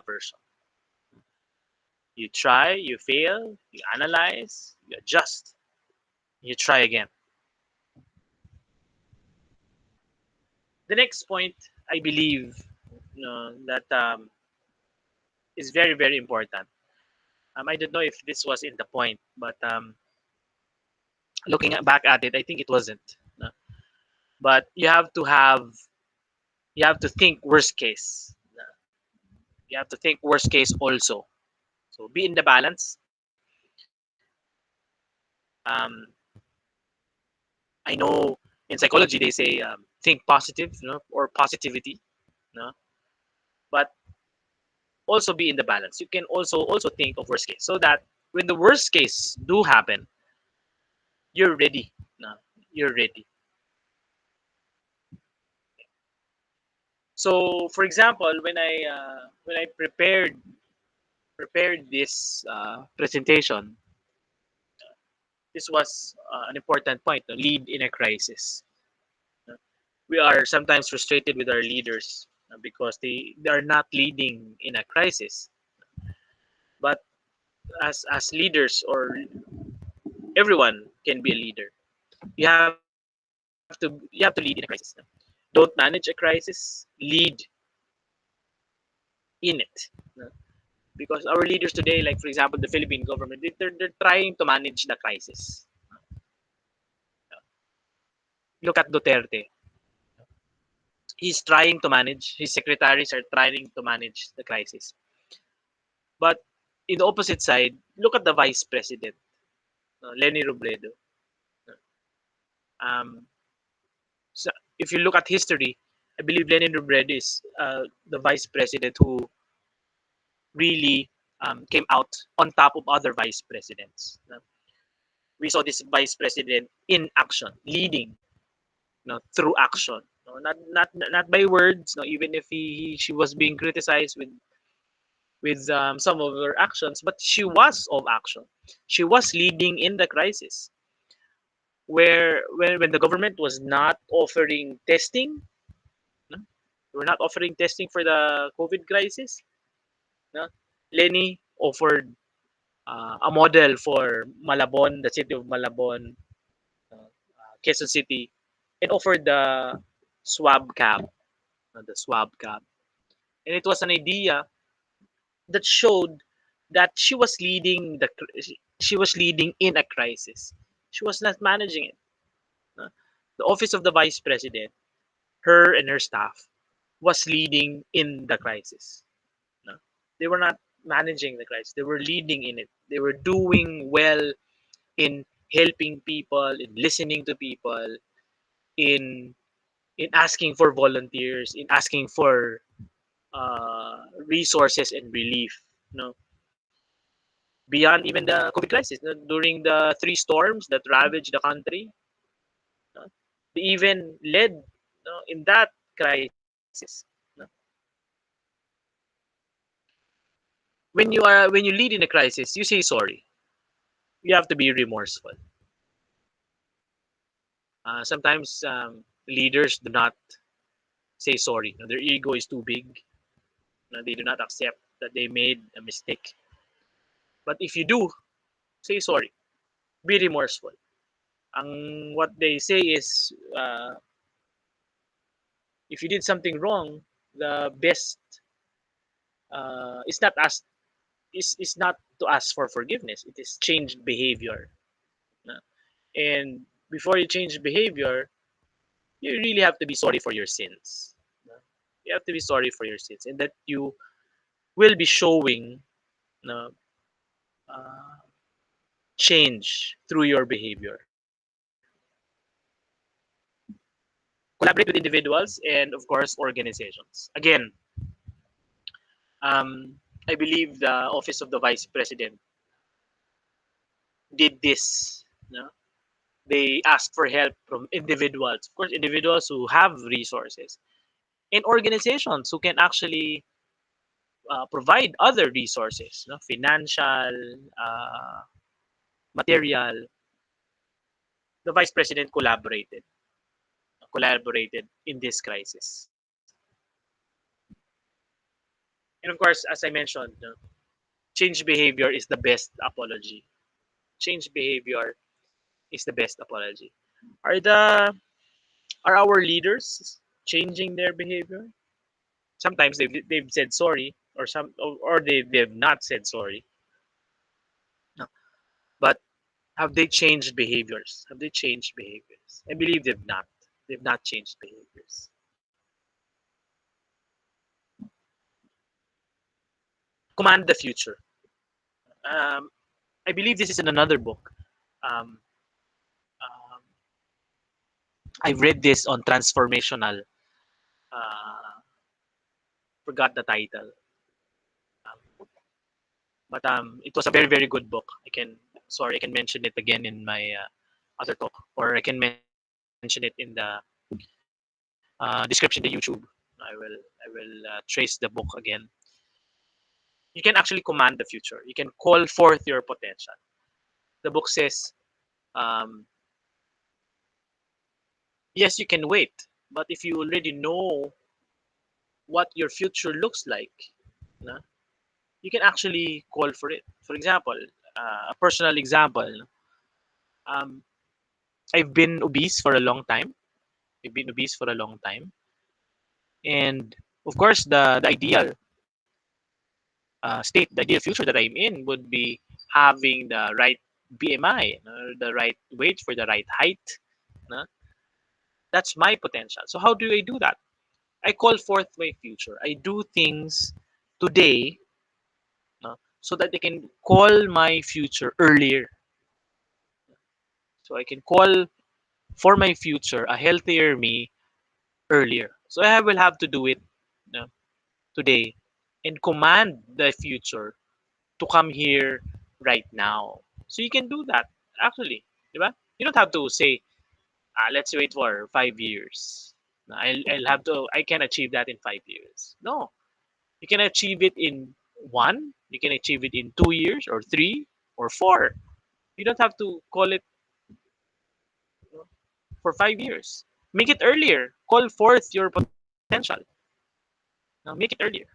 version. You try, you fail, you analyze, you adjust, you try again. The next point, I believe, that is very, very important. I don't know if this was in the point, but looking back at it, I think it wasn't. No? But you have to think worst case. You have to think worst case also. So be in the balance. Um, I know in psychology they say, think positive, or positivity, no? But also be in the balance. You can also think of worst case, so that when the worst case do happen, you're ready. No? You're ready. So, for example, when I prepared this presentation, this was an important point. No? Lead in a crisis. No? We are sometimes frustrated with our leaders, because they are not leading in a crisis. But as leaders, or everyone can be a leader. You have to lead in a crisis. No? Don't manage a crisis, lead in it. No? Because our leaders today, like for example, the Philippine government, they're trying to manage the crisis. Look at Duterte. He's trying to manage. His secretaries are trying to manage the crisis. But in the opposite side, look at the vice president, Lenny Robredo. Um, so if you look at history, I believe Lenny Robredo is the vice president who really came out on top of other vice presidents. We saw this vice president in action, leading, through action. No, not by words. No, even if she was being criticized with some of her actions, but she was of action. She was leading in the crisis. Where when the government was not offering testing, no, we're not offering testing for the COVID crisis. No, Lenny offered a model for Malabon, the city of Malabon, Quezon City, and offered swab cab, the swab cab, and it was an idea that showed that she was leading in a crisis. She was not managing it. Uh, The office of the vice president, her and her staff, was leading in the crisis. No? They were not managing the crisis. They were leading in it. They were doing well in helping people, in listening to people, in in asking for volunteers, in asking for resources and relief. No, beyond even the COVID crisis, no, during the three storms that ravaged the country, no, they even led, in that crisis. No. When you lead in a crisis, you say sorry. You have to be remorseful. Sometimes leaders do not say sorry. No, their ego is too big. No, they do not accept that they made a mistake. But if you do, say sorry. Be remorseful. What they say is, if you did something wrong, the best is not ask is not to ask for forgiveness. It is changed behavior. No? And before you change behavior, you really have to be sorry for your sins. No? You have to be sorry for your sins, and that you will be showing, no, uh, change through your behavior. Collaborate with individuals and, of course, organizations. Again, I believe the office of the vice president did this. No? They asked for help from individuals, of course, individuals who have resources, and organizations who can actually provide other resources, no? Financial, uh, material. The vice president collaborated in this crisis. And of course, as I mentioned, no, change behavior is the best apology. Change behavior is the best apology. Are the are our leaders changing their behavior? Sometimes they've said sorry, or they've not said sorry. No. But have they changed behaviors? Have they changed behaviors? I believe they've not. They've not changed behaviors. Command the future. Um, I believe this is in another book. Um, um, I read this on transformational. Uh, forgot the title, um, but it was a very very good book. I can mention it again in my other talk, or I can mention it in the description to YouTube. I will trace the book again. You can actually command the future. You can call forth your potential. The book says, um, yes, you can wait, but if you already know what your future looks like, no, you can actually call for it. For example, a personal example. Um, I've been obese for a long time. I've been obese for a long time, and of course, the ideal state, the ideal future that I'm in would be having the right BMI, the right weight for the right height. No? That's my potential. So how do I do that? I call forth my future. I do things today, so that I can call my future earlier. So I can call for my future a healthier me earlier. So I will have to do it uh, today and command the future to come here right now. So you can do that actually, diba? You don't have to say, let's wait for 5 years. I'll have to. I can achieve that in 5 years. No, you can achieve it in one. You can achieve it in 2 years or three or four. You don't have to call it for 5 years. Make it earlier. Call forth your potential. Make it earlier.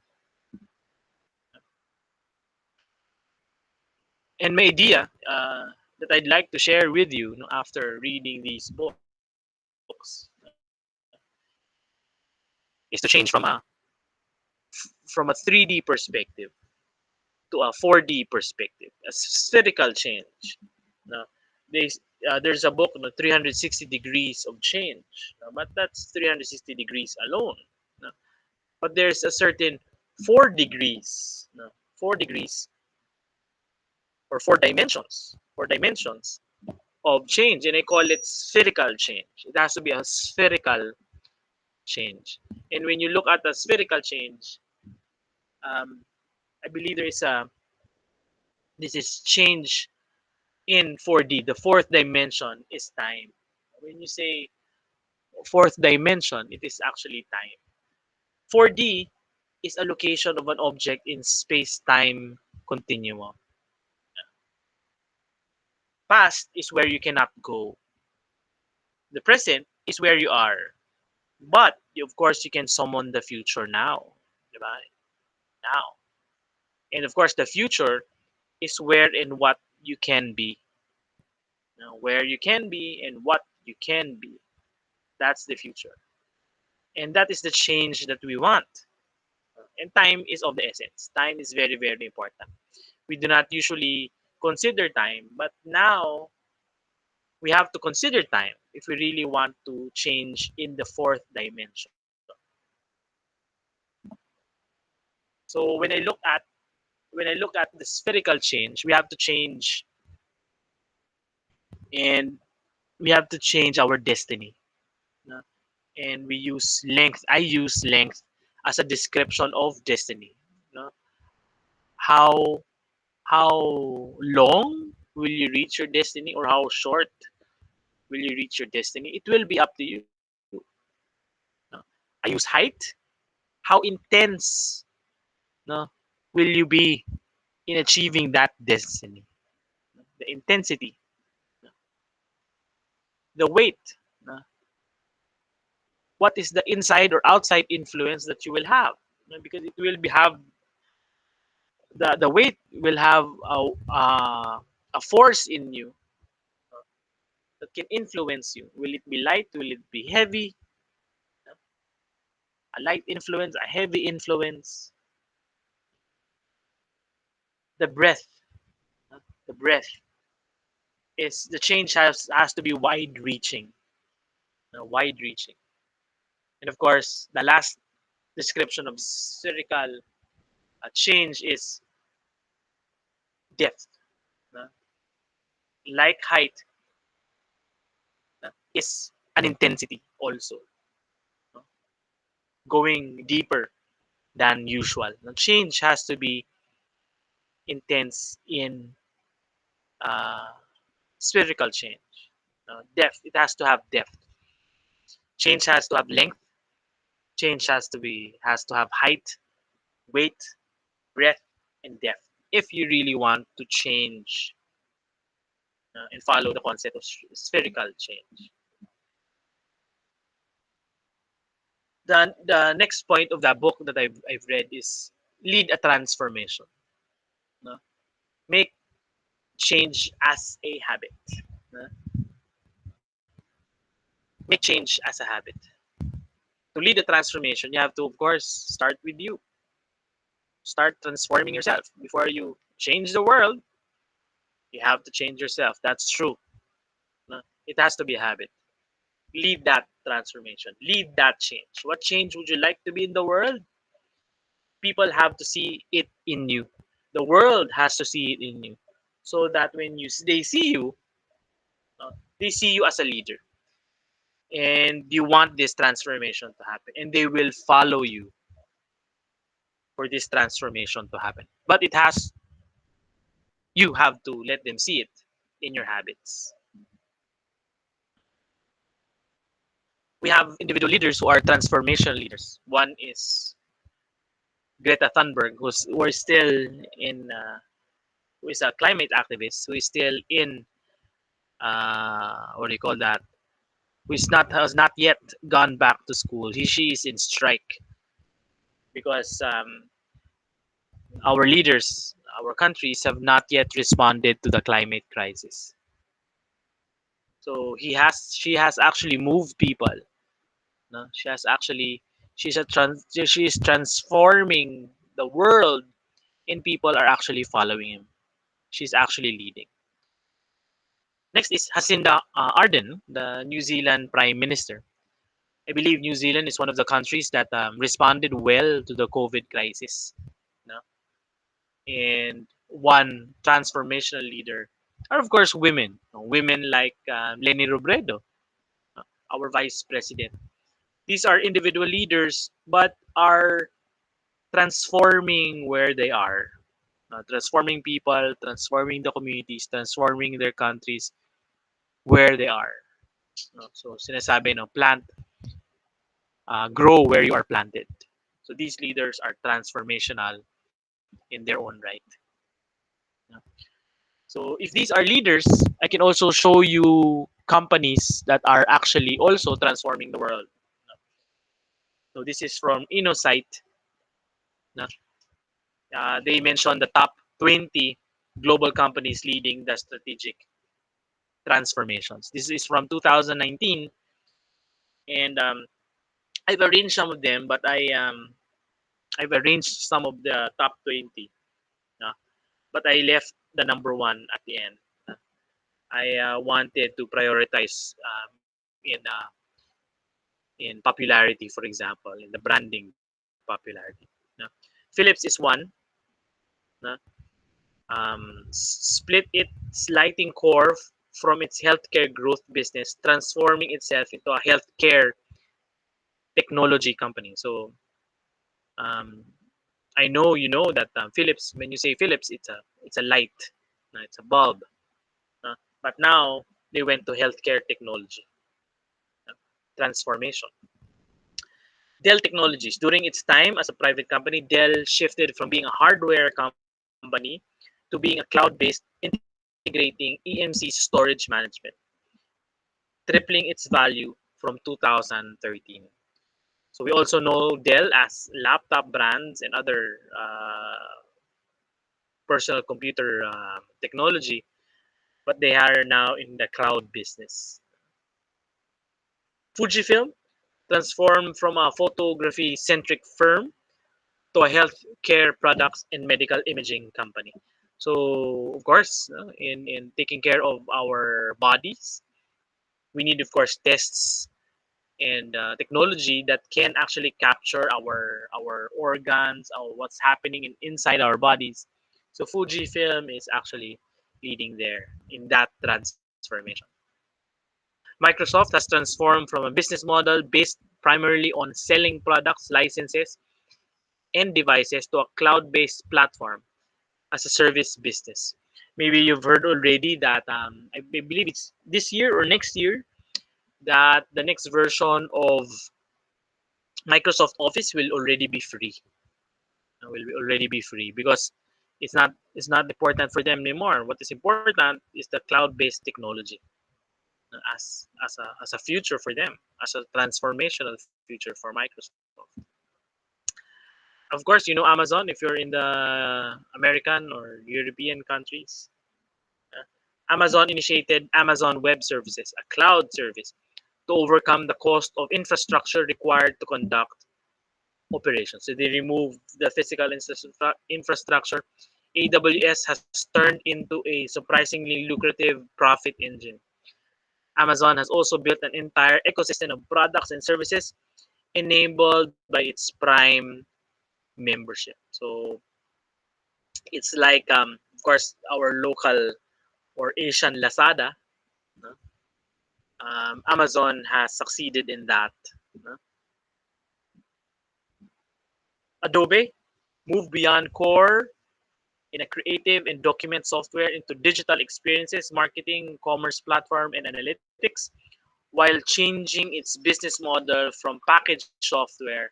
And my idea that I'd like to share with you, after reading these books is to change from a 3D perspective to a 4D perspective, a spherical change. No, there's a book, 360 degrees of change, but that's 360 degrees alone. No? But there's a certain 4 degrees, 4 degrees or 4 dimensions of change, and I call it spherical change. It has to be a spherical change. And when you look at the spherical change, um, I believe there is a this is change in 4D. The fourth dimension is time. When you say fourth dimension, it is actually time. 4D is a location of an object in space-time continuum. Past is where you cannot go. The present is where you are. But of course, you can summon the future now, diba? Now, and of course, the future is where and what you can be. Where you can be and what you can be. That's the future, and that is the change that we want. And time is of the essence. Time is very, very important. We do not usually consider time, but now we have to consider time if we really want to change in the fourth dimension. So when I look at the spherical change, we have to change, and we have to change our destiny. No? And we use length. I use length as a description of destiny. No? How how long will you reach your destiny, or how short will you reach your destiny? It will be up to you. No? I use height. How intense, no, will you be in achieving that destiny? The intensity, the weight. What is the inside or outside influence that you will have? Because it will be have the weight will have a force in you that can influence you. Will it be light? Will it be heavy? A light influence, a heavy influence. The breath, the breath is the change has to be wide reaching, wide reaching. And of course, the last description of spherical change is depth. Uh, like height is an intensity also, uh, going deeper than usual. Now, change has to be intense in uh, spherical change. Depth, it has to have depth. Change has to have length. Change has to have height, weight, breadth, and depth. If you really want to change and follow the concept of spherical change. The next point of that book that I've read is lead a transformation. No? Make change as a habit. Uh, Make change as a habit. To lead the transformation, you have to, of course, start with you. Start transforming yourself. Before you change the world, you have to change yourself. That's true. It has to be a habit. Lead that transformation. Lead that change. What change would you like to be in the world? People have to see it in you. The world has to see it in you, so that when they see you, they see you as a leader, and you want this transformation to happen, and they will follow you for this transformation to happen. But it has you have to let them see it in your habits. We have individual leaders who are transformation leaders. One is Greta Thunberg, who is still in, who is a climate activist, who is still in, what do you call that? Who is not has not yet gone back to school. She is in strike because our leaders, our countries have not yet responded to the climate crisis. So she has actually moved people. No? She has actually she is transforming the world, and people are actually following him. She's actually leading. Next is Jacinda Ardern, the New Zealand Prime Minister. I believe New Zealand is one of the countries that responded well to the COVID crisis. No? And one transformational leader are, of course, women. Women like Leni Robredo, uh, our vice president. These are individual leaders, but are transforming where they are. Transforming people, transforming the communities, transforming their countries where they are. No? So sinasabi, no, grow where you are planted. So these leaders are transformational in their own right. No? So if these are leaders, I can also show you companies that are actually also transforming the world. So this is from InnoSight. No? They mentioned the top 20 global companies leading the strategic transformations. This is from 2019, and I've arranged some of them, but I've arranged some of the top 20, uh, but I left the number one at the end. I wanted to prioritize in popularity, for example, in the branding popularity. Philips is one. Uh, Split its lighting core from its healthcare growth business, transforming itself into a healthcare technology company. So um, I know you know that Philips. When you say Philips, it's a light, it's a bulb. But now they went to healthcare technology transformation. Dell Technologies. During its time as a private company, Dell shifted from being a hardware company to being a cloud-based, integrating EMC storage management, tripling its value from 2013. So we also know Dell as laptop brands and other personal computer technology, but they are now in the cloud business. Fujifilm transformed from a photography centric firm to a healthcare products and medical imaging company. So, of course, in taking care of our bodies, we need, of course, tests and technology that can actually capture our organs or what's happening inside our bodies. So Fujifilm is actually leading there in that transformation. Microsoft has transformed from a business model based primarily on selling products, licenses, and devices to a cloud-based platform as a service business. Maybe you've heard already that I believe it's this year or next year that the next version of Microsoft Office will already be free. Will already be free because it's not important for them anymore. What is important is the cloud-based technology as a future for them, as a transformational future for Microsoft. Of course, you know Amazon if you're in the American or European countries. Uh, Amazon initiated Amazon Web Services, a cloud service, to overcome the cost of infrastructure required to conduct operations. So they removed the physical infrastructure. AWS has turned into a surprisingly lucrative profit engine. Amazon has also built an entire ecosystem of products and services enabled by its Prime membership. So it's like, of course, our local or Asian Lazada. No? Amazon has succeeded in that. No? Adobe moved beyond core in a creative and document software into digital experiences, marketing, commerce platform, and analytics, while changing its business model from packaged software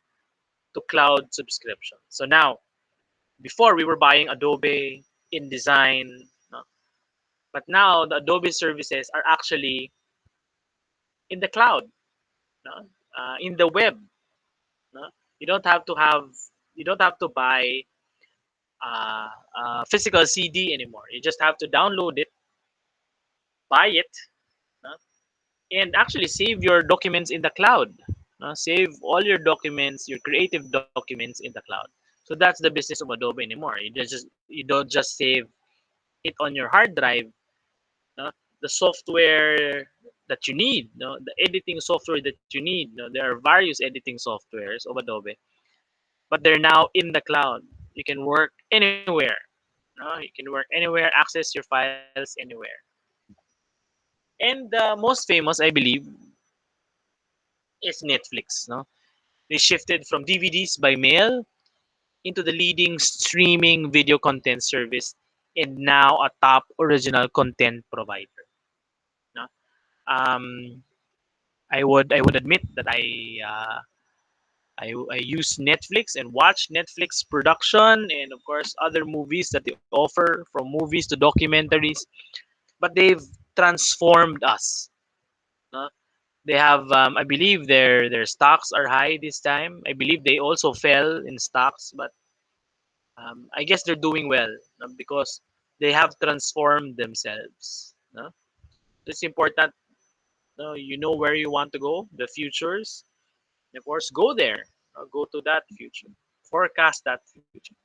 to cloud subscription. So now, before we were buying Adobe, InDesign, no? But now the Adobe services are actually in the cloud, no? In the web. No? You don't have to have you don't have to buy physical CD anymore. You just have to download it, buy it, no? And actually save your documents in the cloud. No? Save all your documents, your creative documents in the cloud. So that's the business of Adobe anymore. You don't just save it on your hard drive. No? The software that you need, no? The editing software that you need. No? There are various editing softwares of Adobe, but they're now in the cloud. You can work anywhere. No? You can work anywhere, access your files anywhere. And the most famous, I believe, is Netflix. No? They shifted from DVDs by mail into the leading streaming video content service and now a top original content provider. No? Um, I would admit that I use Netflix and watch Netflix production and of course other movies that they offer, from movies to documentaries. But they've transformed us. No? They have, I believe their stocks are high this time. I believe they also fell in stocks, but I guess they're doing well, because they have transformed themselves. No? It's important. No? You know where you want to go, the futures. And of course, go there. Go to that future. Forecast that future.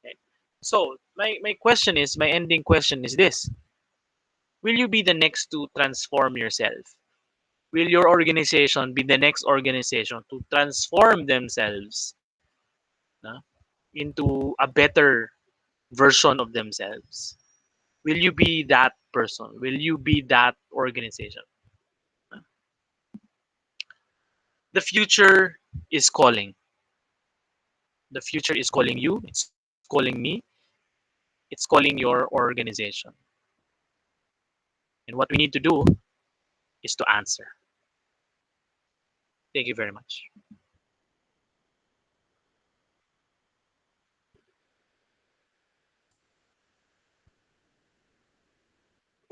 Okay. So my ending question is this: will you be the next to transform yourself? Will your organization be the next organization to transform themselves, no, into a better version of themselves? Will you be that person? Will you be that organization? The future is calling. The future is calling you. It's calling me. It's calling your organization. And what we need to do is to answer. Thank you very much.